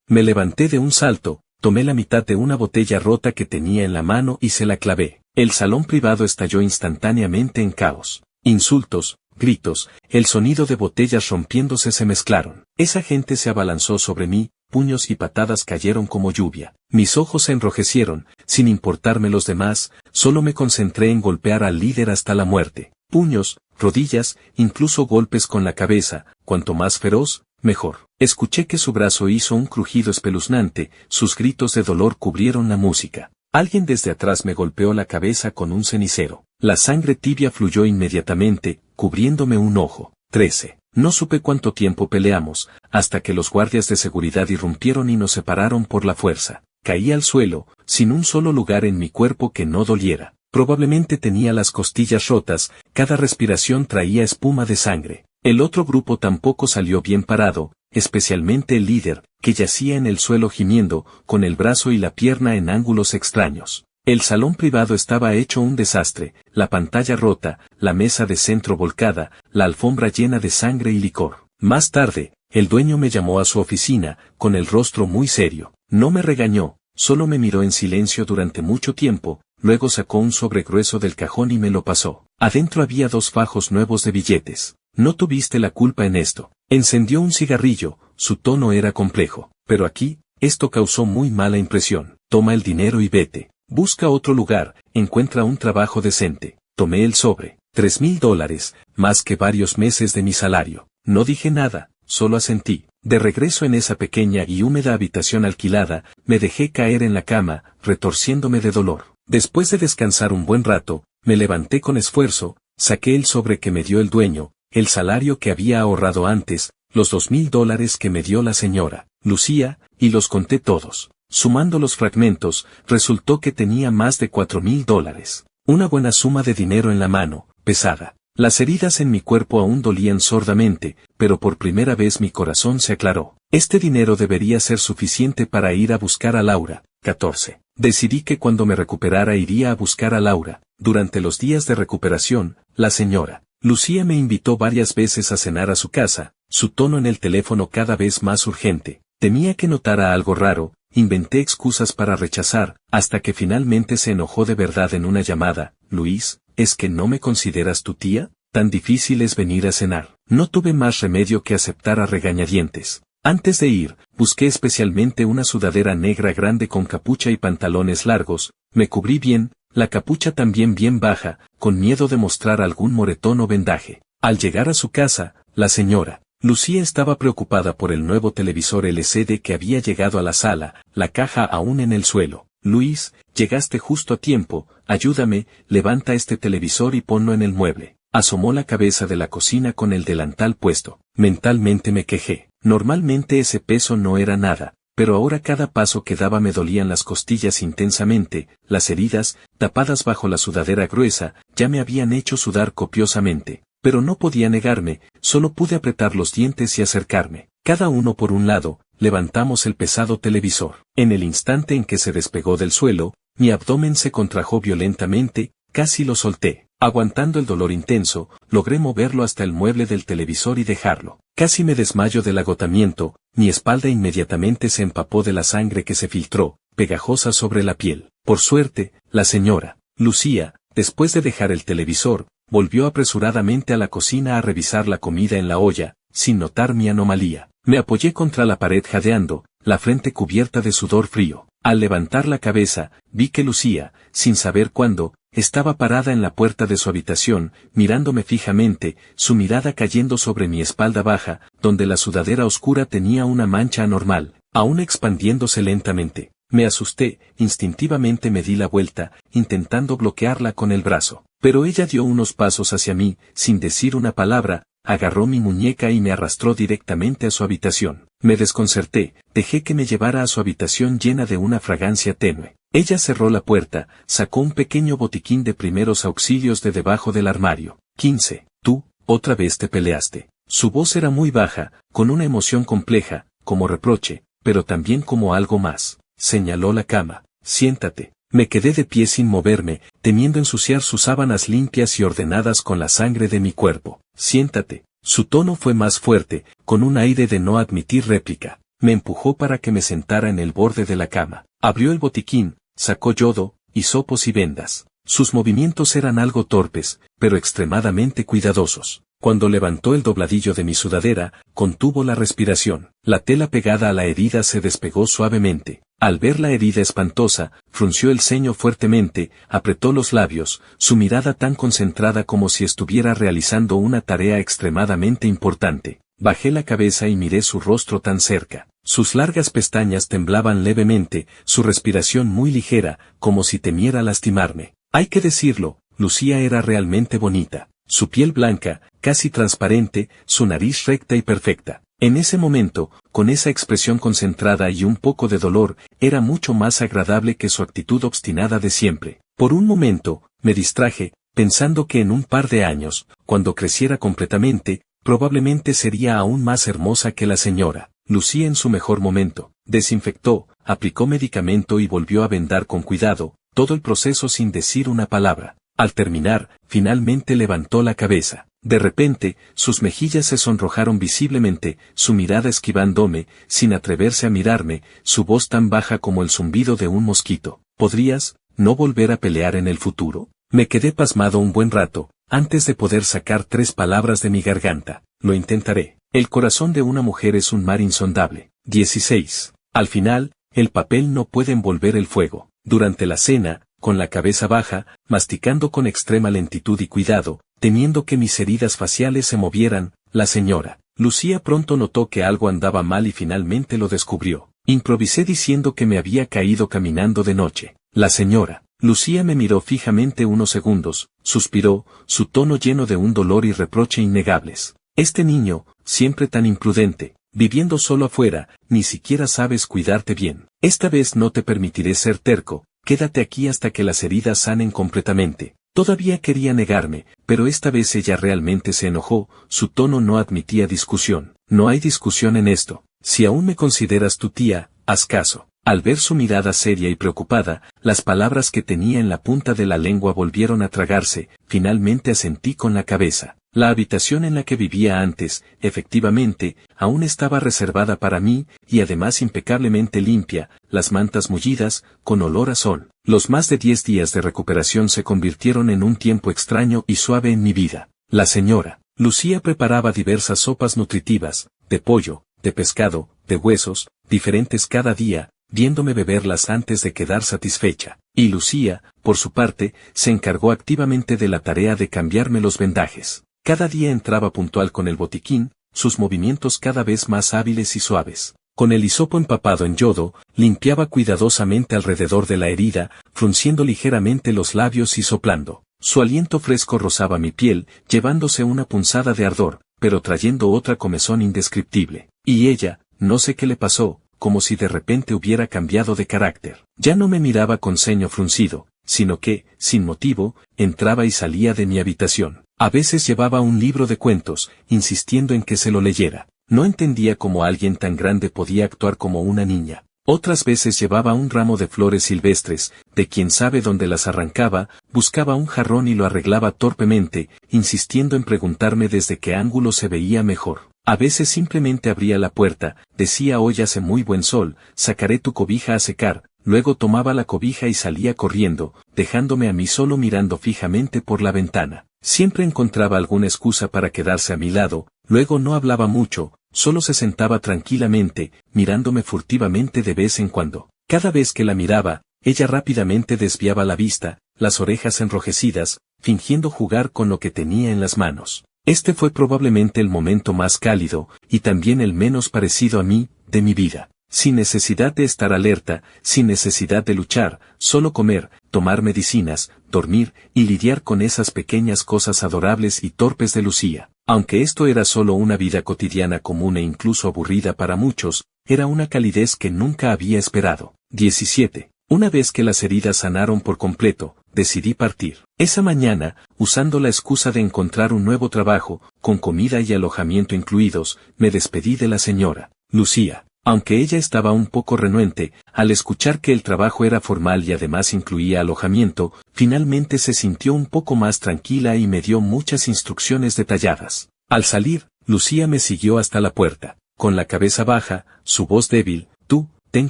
Me levanté de un salto, tomé la mitad de una botella rota que tenía en la mano y se la clavé. El salón privado estalló instantáneamente en caos. Insultos, gritos, el sonido de botellas rompiéndose se mezclaron. Esa gente se abalanzó sobre mí, puños y patadas cayeron como lluvia. Mis ojos se enrojecieron, sin importarme los demás, solo me concentré en golpear al líder hasta la muerte. Puños, rodillas, incluso golpes con la cabeza, cuanto más feroz, mejor. Escuché que su brazo hizo un crujido espeluznante, sus gritos de dolor cubrieron la música. Alguien desde atrás me golpeó la cabeza con un cenicero. La sangre tibia fluyó inmediatamente, cubriéndome un ojo. 13. No supe cuánto tiempo peleamos, hasta que los guardias de seguridad irrumpieron y nos separaron por la fuerza. Caí al suelo, sin un solo lugar en mi cuerpo que no doliera. Probablemente tenía las costillas rotas, cada respiración traía espuma de sangre. El otro grupo tampoco salió bien parado, especialmente el líder, que yacía en el suelo gimiendo, con el brazo y la pierna en ángulos extraños. El salón privado estaba hecho un desastre, la pantalla rota, la mesa de centro volcada, la alfombra llena de sangre y licor. Más tarde, el dueño me llamó a su oficina, con el rostro muy serio. No me regañó, solo me miró en silencio durante mucho tiempo, luego sacó un sobre grueso del cajón y me lo pasó. Adentro había 2 fajos nuevos de billetes. «No tuviste la culpa en esto». Encendió un cigarrillo, su tono era complejo. «Pero aquí, esto causó muy mala impresión. Toma el dinero y vete. Busca otro lugar, encuentra un trabajo decente». Tomé el sobre. $3,000, más que varios meses de mi salario. No dije nada, solo asentí. De regreso en esa pequeña y húmeda habitación alquilada, me dejé caer en la cama, retorciéndome de dolor. Después de descansar un buen rato, me levanté con esfuerzo, saqué el sobre que me dio el dueño, el salario que había ahorrado antes, los $2,000 que me dio la señora Lucía, y los conté todos. Sumando los fragmentos, resultó que tenía más de $4,000. Una buena suma de dinero en la mano, pesada. Las heridas en mi cuerpo aún dolían sordamente, pero por primera vez mi corazón se aclaró. Este dinero debería ser suficiente para ir a buscar a Laura. 14. Decidí que cuando me recuperara iría a buscar a Laura. Durante los días de recuperación, la señora Lucía me invitó varias veces a cenar a su casa, su tono en el teléfono cada vez más urgente. Temía que notara algo raro, inventé excusas para rechazar, hasta que finalmente se enojó de verdad en una llamada. «Luis, ¿es que no me consideras tu tía? Tan difícil es venir a cenar». No tuve más remedio que aceptar a regañadientes. Antes de ir, busqué especialmente una sudadera negra grande con capucha y pantalones largos, me cubrí bien, la capucha también bien baja, con miedo de mostrar algún moretón o vendaje. Al llegar a su casa, la señora Lucía estaba preocupada por el nuevo televisor LCD que había llegado a la sala, la caja aún en el suelo. «Luis, llegaste justo a tiempo, ayúdame, levanta este televisor y ponlo en el mueble». Asomó la cabeza de la cocina con el delantal puesto. Mentalmente me quejé. Normalmente ese peso no era nada, pero ahora cada paso que daba me dolían las costillas intensamente, las heridas, tapadas bajo la sudadera gruesa, ya me habían hecho sudar copiosamente. Pero no podía negarme, solo pude apretar los dientes y acercarme. Cada uno por un lado, levantamos el pesado televisor. En el instante en que se despegó del suelo, mi abdomen se contrajo violentamente, casi lo solté. Aguantando el dolor intenso, logré moverlo hasta el mueble del televisor y dejarlo. Casi me desmayo del agotamiento, mi espalda inmediatamente se empapó de la sangre que se filtró, pegajosa sobre la piel. Por suerte, la señora Lucía, después de dejar el televisor, volvió apresuradamente a la cocina a revisar la comida en la olla, sin notar mi anomalía. Me apoyé contra la pared jadeando, la frente cubierta de sudor frío. Al levantar la cabeza, vi que Lucía, sin saber cuándo, estaba parada en la puerta de su habitación, mirándome fijamente, su mirada cayendo sobre mi espalda baja, donde la sudadera oscura tenía una mancha anormal. aún expandiéndose lentamente. Me asusté, instintivamente me di la vuelta, intentando bloquearla con el brazo. Pero ella dio unos pasos hacia mí, sin decir una palabra, agarró mi muñeca y me arrastró directamente a su habitación. Me desconcerté, dejé que me llevara a su habitación llena de una fragancia tenue. Ella cerró la puerta, sacó un pequeño botiquín de primeros auxilios de debajo del armario. 15. Tú, otra vez te peleaste. Su voz era muy baja, con una emoción compleja, como reproche, pero también como algo más. Señaló la cama. Siéntate. Me quedé de pie sin moverme, temiendo ensuciar sus sábanas limpias y ordenadas con la sangre de mi cuerpo. Siéntate. Su tono fue más fuerte, con un aire de no admitir réplica. Me empujó para que me sentara en el borde de la cama. Abrió el botiquín, sacó yodo, hisopos y vendas. Sus movimientos eran algo torpes, pero extremadamente cuidadosos. Cuando levantó el dobladillo de mi sudadera, contuvo la respiración. La tela pegada a la herida se despegó suavemente. Al ver la herida espantosa, frunció el ceño fuertemente, apretó los labios, su mirada tan concentrada como si estuviera realizando una tarea extremadamente importante. Bajé la cabeza y miré su rostro tan cerca. Sus largas pestañas temblaban levemente, su respiración muy ligera, como si temiera lastimarme. Hay que decirlo, Lucía era realmente bonita. Su piel blanca, casi transparente, su nariz recta y perfecta. En ese momento, con esa expresión concentrada y un poco de dolor, era mucho más agradable que su actitud obstinada de siempre. Por un momento, me distraje, pensando que en un par de años, cuando creciera completamente, probablemente sería aún más hermosa que la señora Lucía en su mejor momento. Desinfectó, aplicó medicamento y volvió a vendar con cuidado, todo el proceso sin decir una palabra. Al terminar, finalmente levantó la cabeza. De repente, sus mejillas se sonrojaron visiblemente, su mirada esquivándome, sin atreverse a mirarme, su voz tan baja como el zumbido de un mosquito. ¿Podrías no volver a pelear en el futuro? Me quedé pasmado un buen rato, antes de poder sacar 3 palabras de mi garganta. Lo intentaré. El corazón de una mujer es un mar insondable. 16. Al final, el papel no puede envolver el fuego. Durante la cena, con la cabeza baja, masticando con extrema lentitud y cuidado, temiendo que mis heridas faciales se movieran, la señora Lucía pronto notó que algo andaba mal y finalmente lo descubrió. Improvisé diciendo que me había caído caminando de noche. La señora Lucía me miró fijamente unos segundos, suspiró, su tono lleno de un dolor y reproche innegables. Este niño, siempre tan imprudente, viviendo solo afuera, ni siquiera sabes cuidarte bien. Esta vez no te permitiré ser terco. Quédate aquí hasta que las heridas sanen completamente. Todavía quería negarme, pero esta vez ella realmente se enojó, su tono no admitía discusión. No hay discusión en esto. Si aún me consideras tu tía, haz caso. Al ver su mirada seria y preocupada, las palabras que tenía en la punta de la lengua volvieron a tragarse, finalmente asentí con la cabeza. La habitación en la que vivía antes, efectivamente, aún estaba reservada para mí, y además impecablemente limpia, las mantas mullidas, con olor a sol. Los más de 10 días de recuperación se convirtieron en un tiempo extraño y suave en mi vida. La señora Lucía preparaba diversas sopas nutritivas, de pollo, de pescado, de huesos, diferentes cada día, viéndome beberlas antes de quedar satisfecha. Y Lucía, por su parte, se encargó activamente de la tarea de cambiarme los vendajes. Cada día entraba puntual con el botiquín, sus movimientos cada vez más hábiles y suaves. Con el hisopo empapado en yodo, limpiaba cuidadosamente alrededor de la herida, frunciendo ligeramente los labios y soplando. Su aliento fresco rozaba mi piel, llevándose una punzada de ardor, pero trayendo otra comezón indescriptible. Y ella, no sé qué le pasó, como si de repente hubiera cambiado de carácter. Ya no me miraba con ceño fruncido, sino que, sin motivo, entraba y salía de mi habitación. A veces llevaba un libro de cuentos, insistiendo en que se lo leyera. No entendía cómo alguien tan grande podía actuar como una niña. Otras veces llevaba un ramo de flores silvestres, de quién sabe dónde las arrancaba, buscaba un jarrón y lo arreglaba torpemente, insistiendo en preguntarme desde qué ángulo se veía mejor. A veces simplemente abría la puerta, decía hoy hace muy buen sol, sacaré tu cobija a secar, luego tomaba la cobija y salía corriendo, dejándome a mí solo mirando fijamente por la ventana. Siempre encontraba alguna excusa para quedarse a mi lado, luego no hablaba mucho, solo se sentaba tranquilamente, mirándome furtivamente de vez en cuando. Cada vez que la miraba, ella rápidamente desviaba la vista, las orejas enrojecidas, fingiendo jugar con lo que tenía en las manos. Este fue probablemente el momento más cálido, y también el menos parecido a mí, de mi vida. sin necesidad de estar alerta, sin necesidad de luchar, solo comer, tomar medicinas, dormir y lidiar con esas pequeñas cosas adorables y torpes de Lucía. Aunque esto era solo una vida cotidiana común e incluso aburrida para muchos, era una calidez que nunca había esperado. 17. Una vez que las heridas sanaron por completo, decidí partir. Esa mañana, usando la excusa de encontrar un nuevo trabajo, con comida y alojamiento incluidos, me despedí de la señora Lucía. Aunque ella estaba un poco renuente, al escuchar que el trabajo era formal y además incluía alojamiento, finalmente se sintió un poco más tranquila y me dio muchas instrucciones detalladas. Al salir, Lucía me siguió hasta la puerta, con la cabeza baja, su voz débil: tú, ten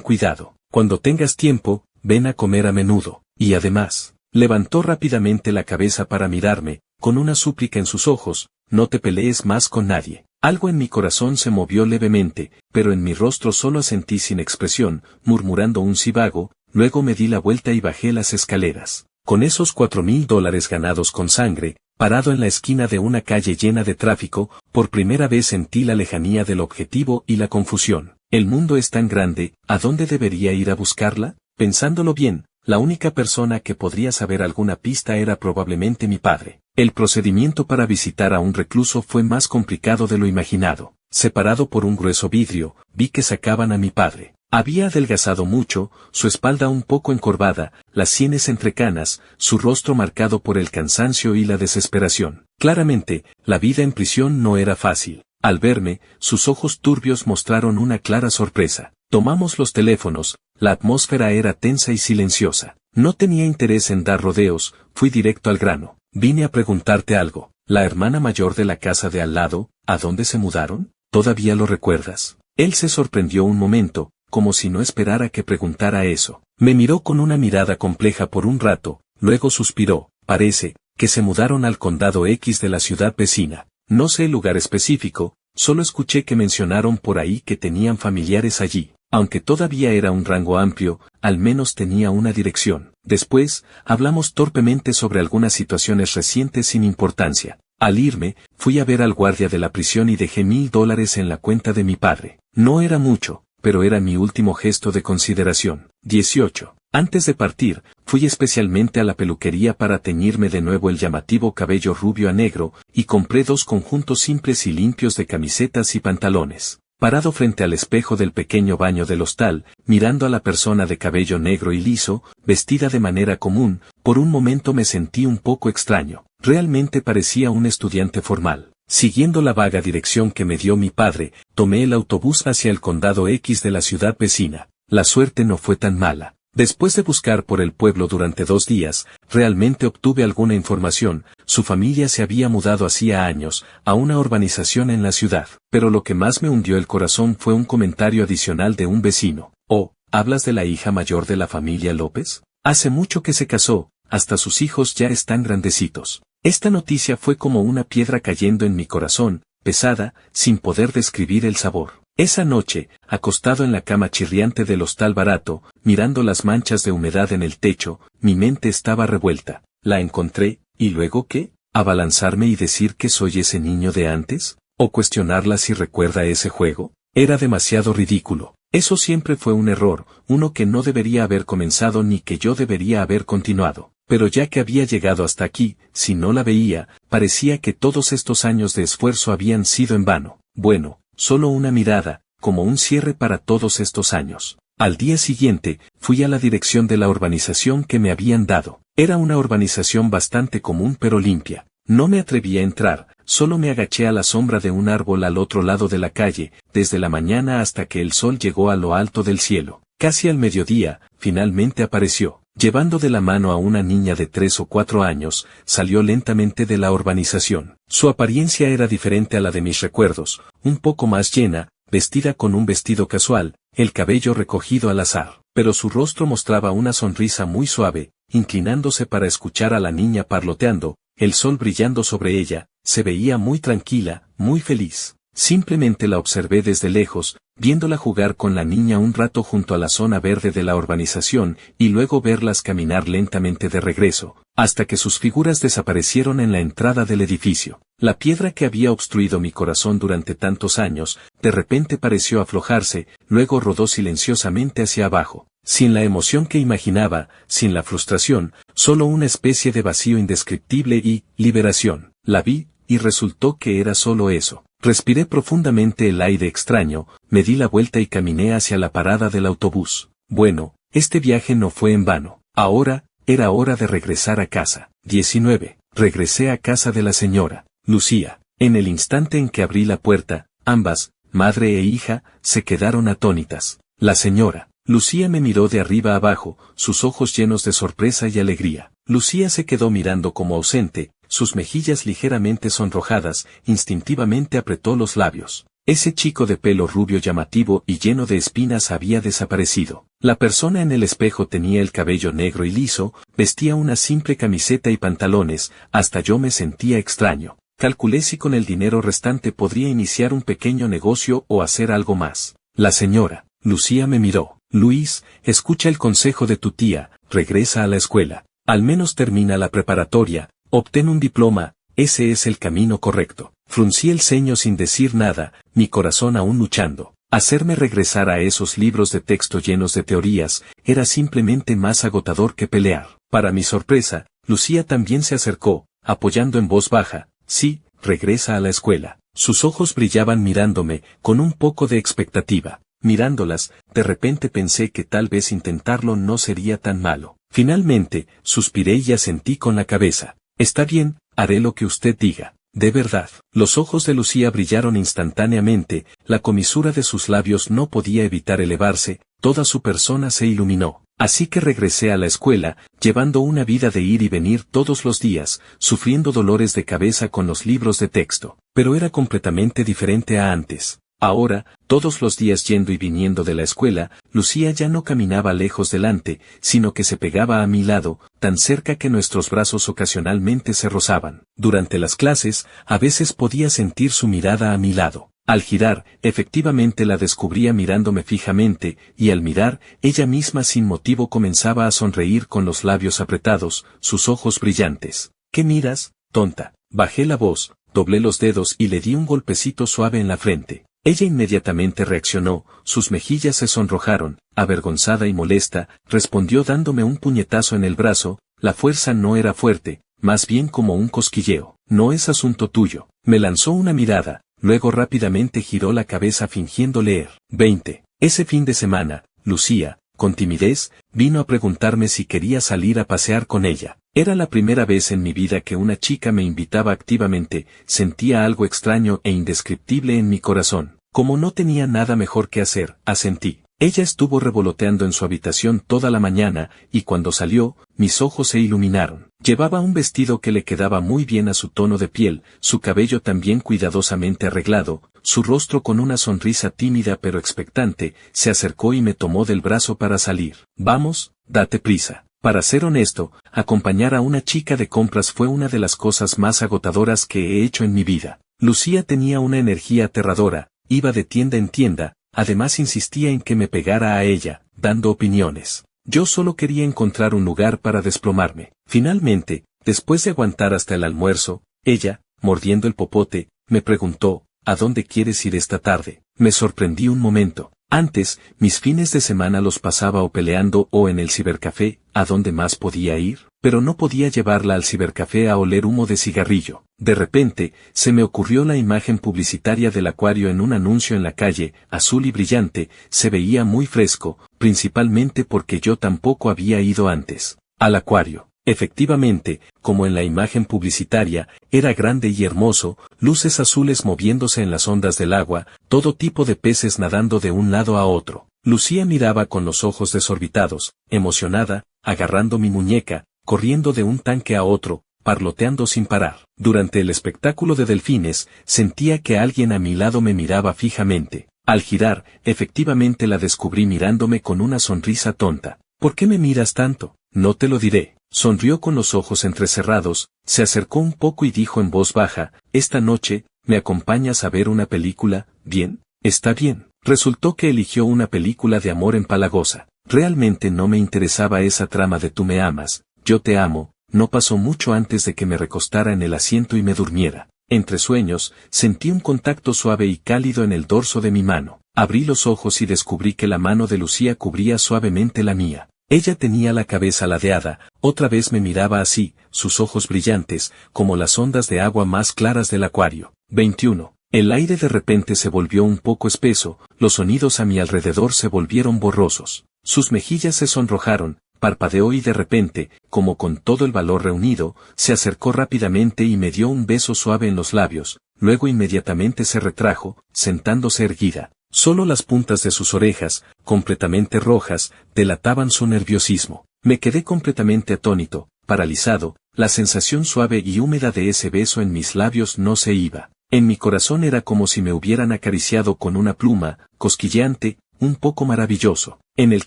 cuidado. Cuando tengas tiempo, ven a comer a menudo. Y además, levantó rápidamente la cabeza para mirarme, con una súplica en sus ojos: no te pelees más con nadie. Algo en mi corazón se movió levemente, pero en mi rostro solo asentí sin expresión, murmurando un sibago. Luego me di la vuelta y bajé las escaleras. Con esos $4,000 ganados con sangre, parado en la esquina de una calle llena de tráfico, por primera vez sentí la lejanía del objetivo y la confusión. El mundo es tan grande, ¿a dónde debería ir a buscarla? Pensándolo bien, la única persona que podría saber alguna pista era probablemente mi padre. El procedimiento para visitar a un recluso fue más complicado de lo imaginado. Separado por un grueso vidrio, vi que sacaban a mi padre. Había adelgazado mucho, su espalda un poco encorvada, las sienes entre canas, su rostro marcado por el cansancio y la desesperación. Claramente, la vida en prisión no era fácil. Al verme, sus ojos turbios mostraron una clara sorpresa. Tomamos los teléfonos, la atmósfera era tensa y silenciosa. No tenía interés en dar rodeos, fui directo al grano. Vine a preguntarte algo. La hermana mayor de la casa de al lado, ¿a dónde se mudaron? ¿Todavía lo recuerdas? Él se sorprendió un momento, como si no esperara que preguntara eso. Me miró con una mirada compleja por un rato, luego suspiró: parece que se mudaron al condado X de la ciudad vecina. No sé el lugar específico, solo escuché que mencionaron por ahí que tenían familiares allí. Aunque todavía era un rango amplio, al menos tenía una dirección. Después, hablamos torpemente sobre algunas situaciones recientes sin importancia. Al irme, fui a ver al guardia de la prisión y dejé $1,000 en la cuenta de mi padre. No era mucho, pero era mi último gesto de consideración. 18. Antes de partir, fui especialmente a la peluquería para teñirme de nuevo el llamativo cabello rubio a negro, y compré 2 conjuntos simples y limpios de camisetas y pantalones. Parado frente al espejo del pequeño baño del hostal, mirando a la persona de cabello negro y liso, vestida de manera común, por un momento me sentí un poco extraño. Realmente parecía un estudiante formal. Siguiendo la vaga dirección que me dio mi padre, tomé el autobús hacia el condado X de la ciudad vecina. La suerte no fue tan mala. Después de buscar por el pueblo durante 2 días, realmente obtuve alguna información. Su familia se había mudado hacía años, a una urbanización en la ciudad. Pero lo que más me hundió el corazón fue un comentario adicional de un vecino. Oh, ¿hablas de la hija mayor de la familia López? Hace mucho que se casó, hasta sus hijos ya están grandecitos. Esta noticia fue como una piedra cayendo en mi corazón, pesada, sin poder describir el sabor. Esa noche, acostado en la cama chirriante del hostal barato, mirando las manchas de humedad en el techo, mi mente estaba revuelta. La encontré, ¿y luego qué? ¿Abalanzarme y decir que soy ese niño de antes? ¿O cuestionarla si recuerda ese juego? Era demasiado ridículo. Eso siempre fue un error, uno que no debería haber comenzado ni que yo debería haber continuado. Pero ya que había llegado hasta aquí, si no la veía, parecía que todos estos años de esfuerzo habían sido en vano. Bueno, solo una mirada, como un cierre para todos estos años. Al día siguiente, fui a la dirección de la urbanización que me habían dado. Era una urbanización bastante común pero limpia. No me atreví a entrar, solo me agaché a la sombra de un árbol al otro lado de la calle, desde la mañana hasta que el sol llegó a lo alto del cielo. Casi al mediodía, finalmente apareció. Llevando de la mano a una niña de 3 o 4 años, salió lentamente de la urbanización. Su apariencia era diferente a la de mis recuerdos, un poco más llena, vestida con un vestido casual, el cabello recogido al azar, pero su rostro mostraba una sonrisa muy suave. Inclinándose para escuchar a la niña parloteando, el sol brillando sobre ella, se veía muy tranquila, muy feliz. Simplemente la observé desde lejos, viéndola jugar con la niña un rato junto a la zona verde de la urbanización y luego verlas caminar lentamente de regreso, hasta que sus figuras desaparecieron en la entrada del edificio. La piedra que había obstruido mi corazón durante tantos años, de repente pareció aflojarse, luego rodó silenciosamente hacia abajo. Sin la emoción que imaginaba, sin la frustración, solo una especie de vacío indescriptible y liberación. La vi, y resultó que era solo eso. Respiré profundamente el aire extraño, me di la vuelta y caminé hacia la parada del autobús. Bueno, este viaje no fue en vano. Ahora, era hora de regresar a casa. 19. Regresé a casa de la señora Lucía. En el instante en que abrí la puerta, ambas, madre e hija, se quedaron atónitas. La señora Lucía me miró de arriba abajo, sus ojos llenos de sorpresa y alegría. Lucía se quedó mirando como ausente, sus mejillas ligeramente sonrojadas, instintivamente apretó los labios. Ese chico de pelo rubio llamativo y lleno de espinas había desaparecido. La persona en el espejo tenía el cabello negro y liso, vestía una simple camiseta y pantalones, hasta yo me sentía extraño. Calculé si con el dinero restante podría iniciar un pequeño negocio o hacer algo más. La señora Lucía me miró. Luis, escucha el consejo de tu tía, regresa a la escuela. Al menos termina la preparatoria, obtén un diploma, ese es el camino correcto. Fruncí el ceño sin decir nada, mi corazón aún luchando. Hacerme regresar a esos libros de texto llenos de teorías, era simplemente más agotador que pelear. Para mi sorpresa, Lucía también se acercó, apoyando en voz baja, sí, regresa a la escuela. Sus ojos brillaban mirándome, con un poco de expectativa. Mirándolas, de repente pensé que tal vez intentarlo no sería tan malo. Finalmente, suspiré y asentí con la cabeza. Está bien, haré lo que usted diga. De verdad. Los ojos de Lucía brillaron instantáneamente, la comisura de sus labios no podía evitar elevarse, toda su persona se iluminó. Así que regresé a la escuela, llevando una vida de ir y venir todos los días, sufriendo dolores de cabeza con los libros de texto. Pero era completamente diferente a antes. Ahora, todos los días yendo y viniendo de la escuela, Lucía ya no caminaba lejos delante, sino que se pegaba a mi lado, tan cerca que nuestros brazos ocasionalmente se rozaban. Durante las clases, a veces podía sentir su mirada a mi lado. Al girar, efectivamente la descubría mirándome fijamente, y al mirar, ella misma sin motivo comenzaba a sonreír con los labios apretados, sus ojos brillantes. ¿Qué miras, tonta? Bajé la voz, doblé los dedos y le di un golpecito suave en la frente. Ella inmediatamente reaccionó, sus mejillas se sonrojaron, avergonzada y molesta, respondió dándome un puñetazo en el brazo, la fuerza no era fuerte, más bien como un cosquilleo. No es asunto tuyo. Me lanzó una mirada, luego rápidamente giró la cabeza fingiendo leer. 20. Ese fin de semana, Lucía, con timidez, vino a preguntarme si quería salir a pasear con ella. Era la primera vez en mi vida que una chica me invitaba activamente, sentía algo extraño e indescriptible en mi corazón. Como no tenía nada mejor que hacer, asentí. Ella estuvo revoloteando en su habitación toda la mañana, y cuando salió, mis ojos se iluminaron. Llevaba un vestido que le quedaba muy bien a su tono de piel, su cabello también cuidadosamente arreglado, su rostro con una sonrisa tímida pero expectante, se acercó y me tomó del brazo para salir. Vamos, date prisa. Para ser honesto, acompañar a una chica de compras fue una de las cosas más agotadoras que he hecho en mi vida. Lucía tenía una energía aterradora, iba de tienda en tienda, además insistía en que me pegara a ella, dando opiniones. Yo solo quería encontrar un lugar para desplomarme. Finalmente, después de aguantar hasta el almuerzo, ella, mordiendo el popote, me preguntó, ¿a dónde quieres ir esta tarde? Me sorprendí un momento. Antes, mis fines de semana los pasaba o peleando o en el cibercafé, ¿a dónde más podía ir? Pero no podía llevarla al cibercafé a oler humo de cigarrillo. De repente, se me ocurrió la imagen publicitaria del acuario en un anuncio en la calle, azul y brillante, se veía muy fresco, principalmente porque yo tampoco había ido antes al acuario. Efectivamente, como en la imagen publicitaria, era grande y hermoso, luces azules moviéndose en las ondas del agua, todo tipo de peces nadando de un lado a otro. Lucía miraba con los ojos desorbitados, emocionada, agarrando mi muñeca, corriendo de un tanque a otro, parloteando sin parar. Durante el espectáculo de delfines, sentía que alguien a mi lado me miraba fijamente. Al girar, efectivamente la descubrí mirándome con una sonrisa tonta. ¿Por qué me miras tanto? No te lo diré. Sonrió con los ojos entrecerrados, se acercó un poco y dijo en voz baja, esta noche, ¿me acompañas a ver una película? Bien, está bien. Resultó que eligió una película de amor empalagosa. Realmente no me interesaba esa trama de tú me amas, yo te amo. No pasó mucho antes de que me recostara en el asiento y me durmiera. Entre sueños, sentí un contacto suave y cálido en el dorso de mi mano. Abrí los ojos y descubrí que la mano de Lucía cubría suavemente la mía. Ella tenía la cabeza ladeada, otra vez me miraba así, sus ojos brillantes, como las ondas de agua más claras del acuario. 21. El aire de repente se volvió un poco espeso, los sonidos a mi alrededor se volvieron borrosos. Sus mejillas se sonrojaron, parpadeó y de repente, como con todo el valor reunido, se acercó rápidamente y me dio un beso suave en los labios, luego inmediatamente se retrajo, sentándose erguida. Solo las puntas de sus orejas, completamente rojas, delataban su nerviosismo. Me quedé completamente atónito, paralizado, la sensación suave y húmeda de ese beso en mis labios no se iba. En mi corazón era como si me hubieran acariciado con una pluma, cosquilleante, un poco maravilloso. En el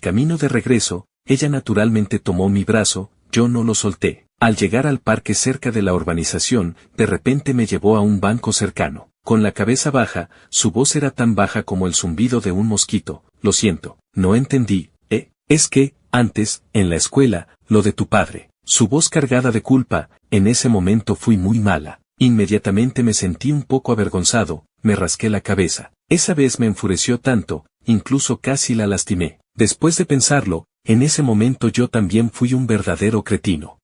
camino de regreso, ella naturalmente tomó mi brazo, yo no lo solté. Al llegar al parque cerca de la urbanización, de repente me llevó a un banco cercano. Con la cabeza baja, su voz era tan baja como el zumbido de un mosquito. Lo siento, no entendí, es que, antes, en la escuela, lo de tu padre. Su voz cargada de culpa, en ese momento fui muy mala. Inmediatamente me sentí un poco avergonzado, me rasqué la cabeza. Esa vez me enfureció tanto, incluso casi la lastimé. Después de pensarlo, en ese momento yo también fui un verdadero cretino.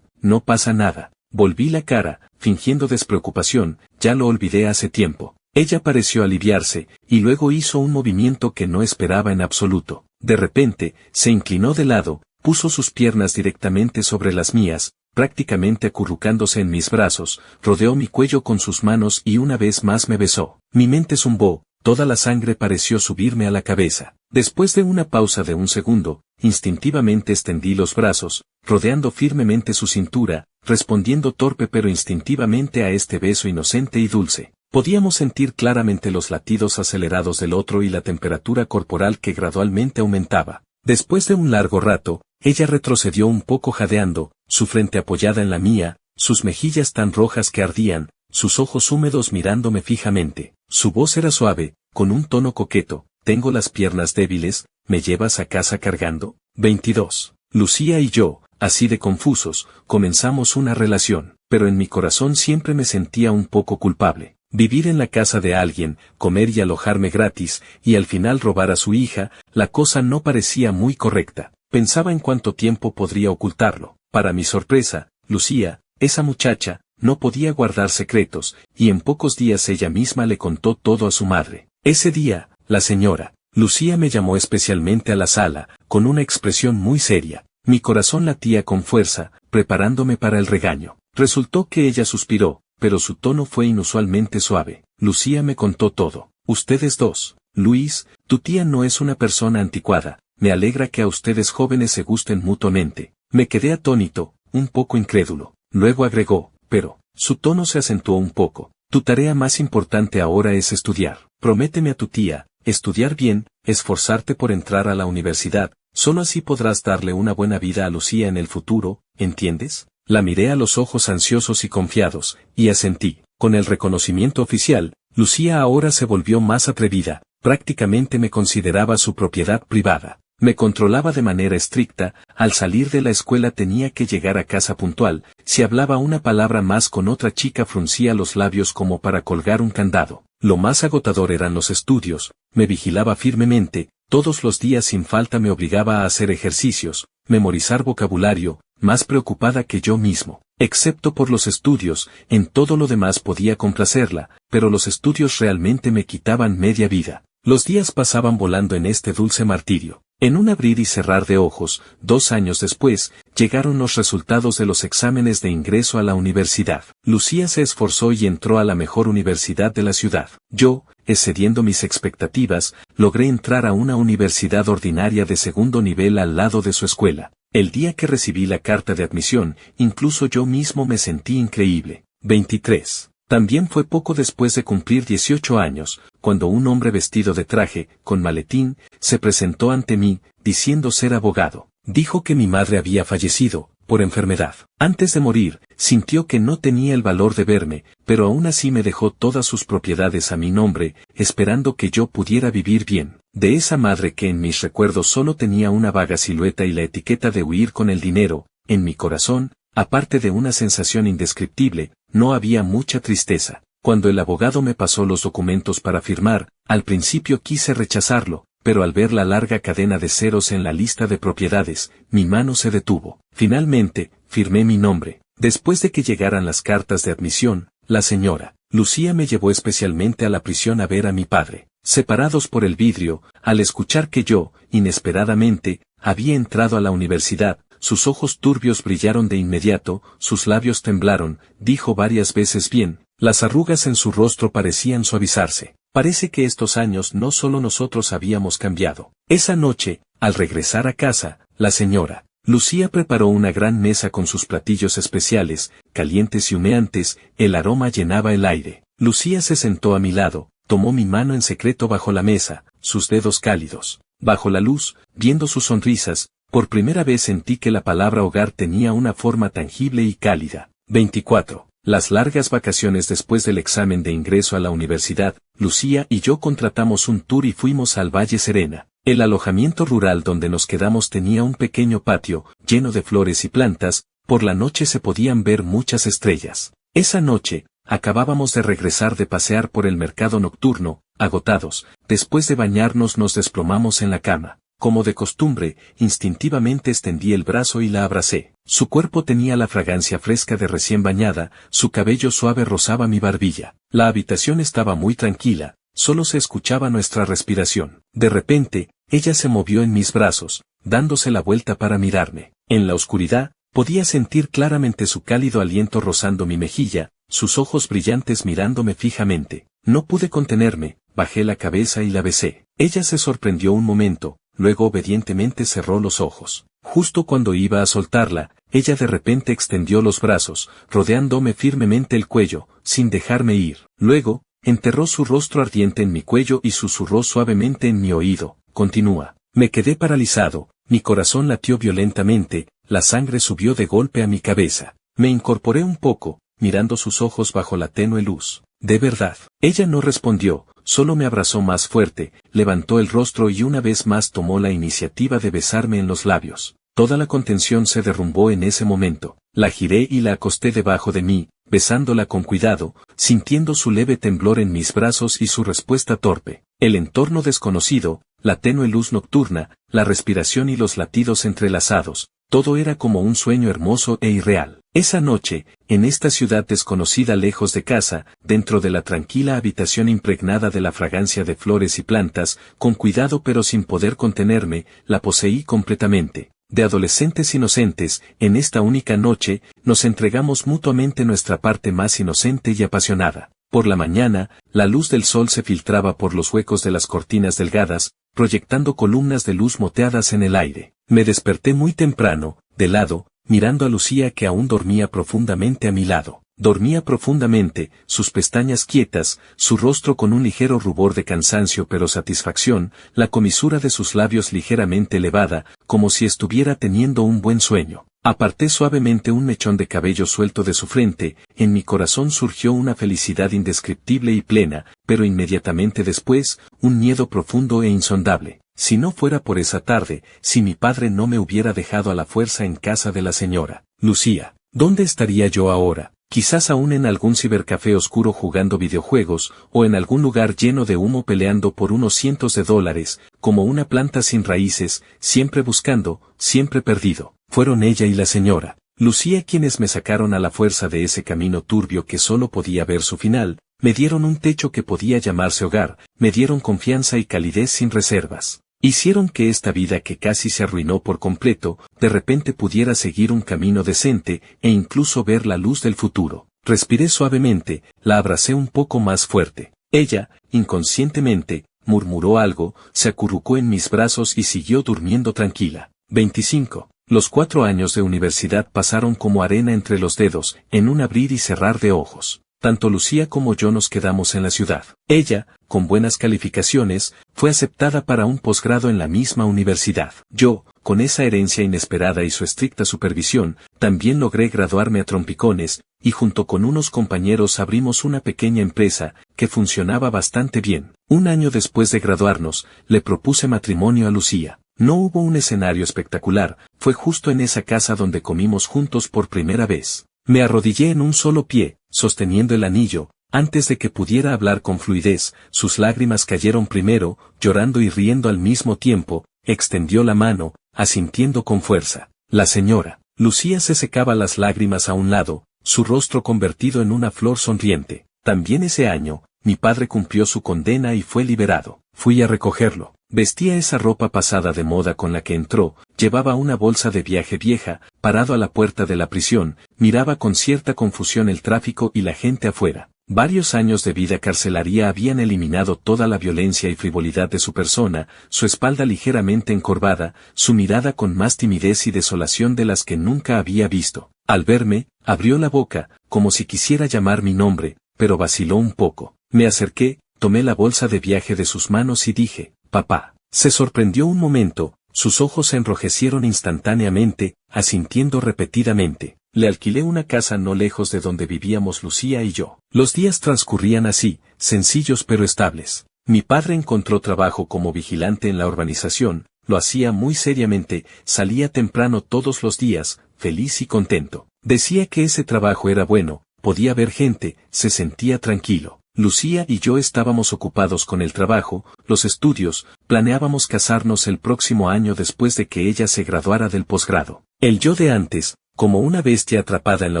No pasa nada. Volví la cara, fingiendo despreocupación, ya lo olvidé hace tiempo. Ella pareció aliviarse, y luego hizo un movimiento que no esperaba en absoluto. De repente, se inclinó de lado, puso sus piernas directamente sobre las mías, prácticamente acurrucándose en mis brazos, rodeó mi cuello con sus manos y una vez más me besó. Mi mente zumbó, toda la sangre pareció subirme a la cabeza. Después de una pausa de un segundo, instintivamente extendí los brazos, rodeando firmemente su cintura, respondiendo torpe pero instintivamente a este beso inocente y dulce. Podíamos sentir claramente los latidos acelerados del otro y la temperatura corporal que gradualmente aumentaba. Después de un largo rato, ella retrocedió un poco jadeando, su frente apoyada en la mía, sus mejillas tan rojas que ardían, sus ojos húmedos mirándome fijamente. Su voz era suave, con un tono coqueto. Tengo las piernas débiles, ¿me llevas a casa cargando? 22. Lucía y yo, así de confusos, comenzamos una relación, pero en mi corazón siempre me sentía un poco culpable. Vivir en la casa de alguien, comer y alojarme gratis, y al final robar a su hija, la cosa no parecía muy correcta. Pensaba en cuánto tiempo podría ocultarlo. Para mi sorpresa, Lucía, esa muchacha, no podía guardar secretos, y en pocos días ella misma le contó todo a su madre. Ese día, la señora Lucía me llamó especialmente a la sala, con una expresión muy seria. Mi corazón latía con fuerza, preparándome para el regaño. Resultó que ella suspiró, pero su tono fue inusualmente suave. Lucía me contó todo. Ustedes dos. Luis, tu tía no es una persona anticuada. Me alegra que a ustedes jóvenes se gusten mutuamente. Me quedé atónito, un poco incrédulo. Luego agregó, pero, su tono se acentuó un poco. Tu tarea más importante ahora es estudiar. Prométeme a tu tía, estudiar bien, esforzarte por entrar a la universidad. Solo así podrás darle una buena vida a Lucía en el futuro, ¿entiendes? La miré a los ojos ansiosos y confiados, y asentí. Con el reconocimiento oficial, Lucía ahora se volvió más atrevida, prácticamente me consideraba su propiedad privada. Me controlaba de manera estricta, al salir de la escuela tenía que llegar a casa puntual, si hablaba una palabra más con otra chica fruncía los labios como para colgar un candado. Lo más agotador eran los estudios, me vigilaba firmemente, todos los días sin falta me obligaba a hacer ejercicios, memorizar vocabulario, más preocupada que yo mismo. Excepto por los estudios, en todo lo demás podía complacerla, pero los estudios realmente me quitaban media vida. Los días pasaban volando en este dulce martirio. En un abrir y cerrar de ojos, 2 años después, llegaron los resultados de los exámenes de ingreso a la universidad. Lucía se esforzó y entró a la mejor universidad de la ciudad. Yo, excediendo mis expectativas, logré entrar a una universidad ordinaria de segundo nivel al lado de su escuela. El día que recibí la carta de admisión, incluso yo mismo me sentí increíble. 23. También fue poco después de cumplir 18 años, cuando un hombre vestido de traje, con maletín, se presentó ante mí, diciendo ser abogado. Dijo que mi madre había fallecido, por enfermedad. Antes de morir, sintió que no tenía el valor de verme, pero aún así me dejó todas sus propiedades a mi nombre, esperando que yo pudiera vivir bien. De esa madre que en mis recuerdos solo tenía una vaga silueta y la etiqueta de huir con el dinero, en mi corazón, aparte de una sensación indescriptible, no había mucha tristeza. Cuando el abogado me pasó los documentos para firmar, al principio quise rechazarlo, pero al ver la larga cadena de ceros en la lista de propiedades, mi mano se detuvo. Finalmente, firmé mi nombre. Después de que llegaran las cartas de admisión, la señora Lucía me llevó especialmente a la prisión a ver a mi padre. Separados por el vidrio, al escuchar que yo, inesperadamente, había entrado a la universidad, sus ojos turbios brillaron de inmediato, sus labios temblaron, dijo varias veces bien, las arrugas en su rostro parecían suavizarse. Parece que estos años no solo nosotros habíamos cambiado. Esa noche, al regresar a casa, la señora Lucía preparó una gran mesa con sus platillos especiales, calientes y humeantes, el aroma llenaba el aire. Lucía se sentó a mi lado, tomó mi mano en secreto bajo la mesa, sus dedos cálidos. Bajo la luz, viendo sus sonrisas, por primera vez sentí que la palabra hogar tenía una forma tangible y cálida. 24. Las largas vacaciones después del examen de ingreso a la universidad, Lucía y yo contratamos un tour y fuimos al Valle Serena. El alojamiento rural donde nos quedamos tenía un pequeño patio, lleno de flores y plantas, por la noche se podían ver muchas estrellas. Esa noche, acabábamos de regresar de pasear por el mercado nocturno, agotados, después de bañarnos nos desplomamos en la cama. Como de costumbre, instintivamente extendí el brazo y la abracé. Su cuerpo tenía la fragancia fresca de recién bañada, su cabello suave rozaba mi barbilla. La habitación estaba muy tranquila, solo se escuchaba nuestra respiración. De repente, ella se movió en mis brazos, dándose la vuelta para mirarme. En la oscuridad, podía sentir claramente su cálido aliento rozando mi mejilla, sus ojos brillantes mirándome fijamente. No pude contenerme, bajé la cabeza y la besé. Ella se sorprendió un momento, luego obedientemente cerró los ojos. Justo cuando iba a soltarla, ella de repente extendió los brazos, rodeándome firmemente el cuello, sin dejarme ir. Luego, enterró su rostro ardiente en mi cuello y susurró suavemente en mi oído, continúa. Me quedé paralizado, mi corazón latió violentamente, la sangre subió de golpe a mi cabeza. Me incorporé un poco, mirando sus ojos bajo la tenue luz. De verdad. Ella no respondió, solo me abrazó más fuerte, levantó el rostro y una vez más tomó la iniciativa de besarme en los labios. Toda la contención se derrumbó en ese momento. La giré y la acosté debajo de mí, besándola con cuidado, sintiendo su leve temblor en mis brazos y su respuesta torpe. El entorno desconocido, la tenue luz nocturna, la respiración y los latidos entrelazados, todo era como un sueño hermoso e irreal. Esa noche, en esta ciudad desconocida lejos de casa, dentro de la tranquila habitación impregnada de la fragancia de flores y plantas, con cuidado pero sin poder contenerme, la poseí completamente. De adolescentes inocentes, en esta única noche, nos entregamos mutuamente nuestra parte más inocente y apasionada. Por la mañana, la luz del sol se filtraba por los huecos de las cortinas delgadas, proyectando columnas de luz moteadas en el aire. Me desperté muy temprano, de lado, mirando a Lucía que aún dormía profundamente a mi lado. Dormía profundamente, sus pestañas quietas, su rostro con un ligero rubor de cansancio pero satisfacción, la comisura de sus labios ligeramente elevada, como si estuviera teniendo un buen sueño. Aparté suavemente un mechón de cabello suelto de su frente, en mi corazón surgió una felicidad indescriptible y plena, pero inmediatamente después, un miedo profundo e insondable. Si no fuera por esa tarde, si mi padre no me hubiera dejado a la fuerza en casa de la señora Lucía, ¿dónde estaría yo ahora? Quizás aún en algún cibercafé oscuro jugando videojuegos, o en algún lugar lleno de humo peleando por unos cientos de dólares, como una planta sin raíces, siempre buscando, siempre perdido. Fueron ella y la señora Lucía quienes me sacaron a la fuerza de ese camino turbio que solo podía ver su final, me dieron un techo que podía llamarse hogar, me dieron confianza y calidez sin reservas. Hicieron que esta vida que casi se arruinó por completo, de repente pudiera seguir un camino decente, e incluso ver la luz del futuro. Respiré suavemente, la abracé un poco más fuerte. Ella, inconscientemente, murmuró algo, se acurrucó en mis brazos y siguió durmiendo tranquila. 25. Los 4 años de universidad pasaron como arena entre los dedos, en un abrir y cerrar de ojos. Tanto Lucía como yo nos quedamos en la ciudad. Ella, con buenas calificaciones, fue aceptada para un posgrado en la misma universidad. Yo, con esa herencia inesperada y su estricta supervisión, también logré graduarme a trompicones, y junto con unos compañeros abrimos una pequeña empresa, que funcionaba bastante bien. Un año después de graduarnos, le propuse matrimonio a Lucía. No hubo un escenario espectacular, fue justo en esa casa donde comimos juntos por primera vez. Me arrodillé en un solo pie, sosteniendo el anillo. Antes de que pudiera hablar con fluidez, sus lágrimas cayeron primero, llorando y riendo al mismo tiempo, extendió la mano, asintiendo con fuerza. La señora Lucía se secaba las lágrimas a un lado, su rostro convertido en una flor sonriente. También ese año, mi padre cumplió su condena y fue liberado. Fui a recogerlo. Vestía esa ropa pasada de moda con la que entró, llevaba una bolsa de viaje vieja, parado a la puerta de la prisión, miraba con cierta confusión el tráfico y la gente afuera. Varios años de vida carcelaria habían eliminado toda la violencia y frivolidad de su persona, su espalda ligeramente encorvada, su mirada con más timidez y desolación de las que nunca había visto. Al verme, abrió la boca, como si quisiera llamar mi nombre, pero vaciló un poco. Me acerqué, tomé la bolsa de viaje de sus manos y dije, «Papá». Se sorprendió un momento, sus ojos se enrojecieron instantáneamente, asintiendo repetidamente. Le alquilé una casa no lejos de donde vivíamos Lucía y yo. Los días transcurrían así, sencillos pero estables. Mi padre encontró trabajo como vigilante en la urbanización, lo hacía muy seriamente, salía temprano todos los días, feliz y contento. Decía que ese trabajo era bueno, podía ver gente, se sentía tranquilo. Lucía y yo estábamos ocupados con el trabajo, los estudios, planeábamos casarnos el próximo año después de que ella se graduara del posgrado. El yo de antes, como una bestia atrapada en la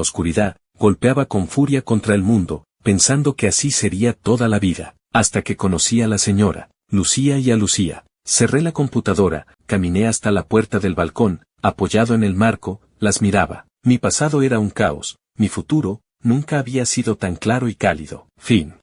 oscuridad, golpeaba con furia contra el mundo, pensando que así sería toda la vida, hasta que conocí a la señora Lucía y a Lucía. Cerré la computadora, caminé hasta la puerta del balcón, apoyado en el marco, las miraba. Mi pasado era un caos, mi futuro, nunca había sido tan claro y cálido. Fin.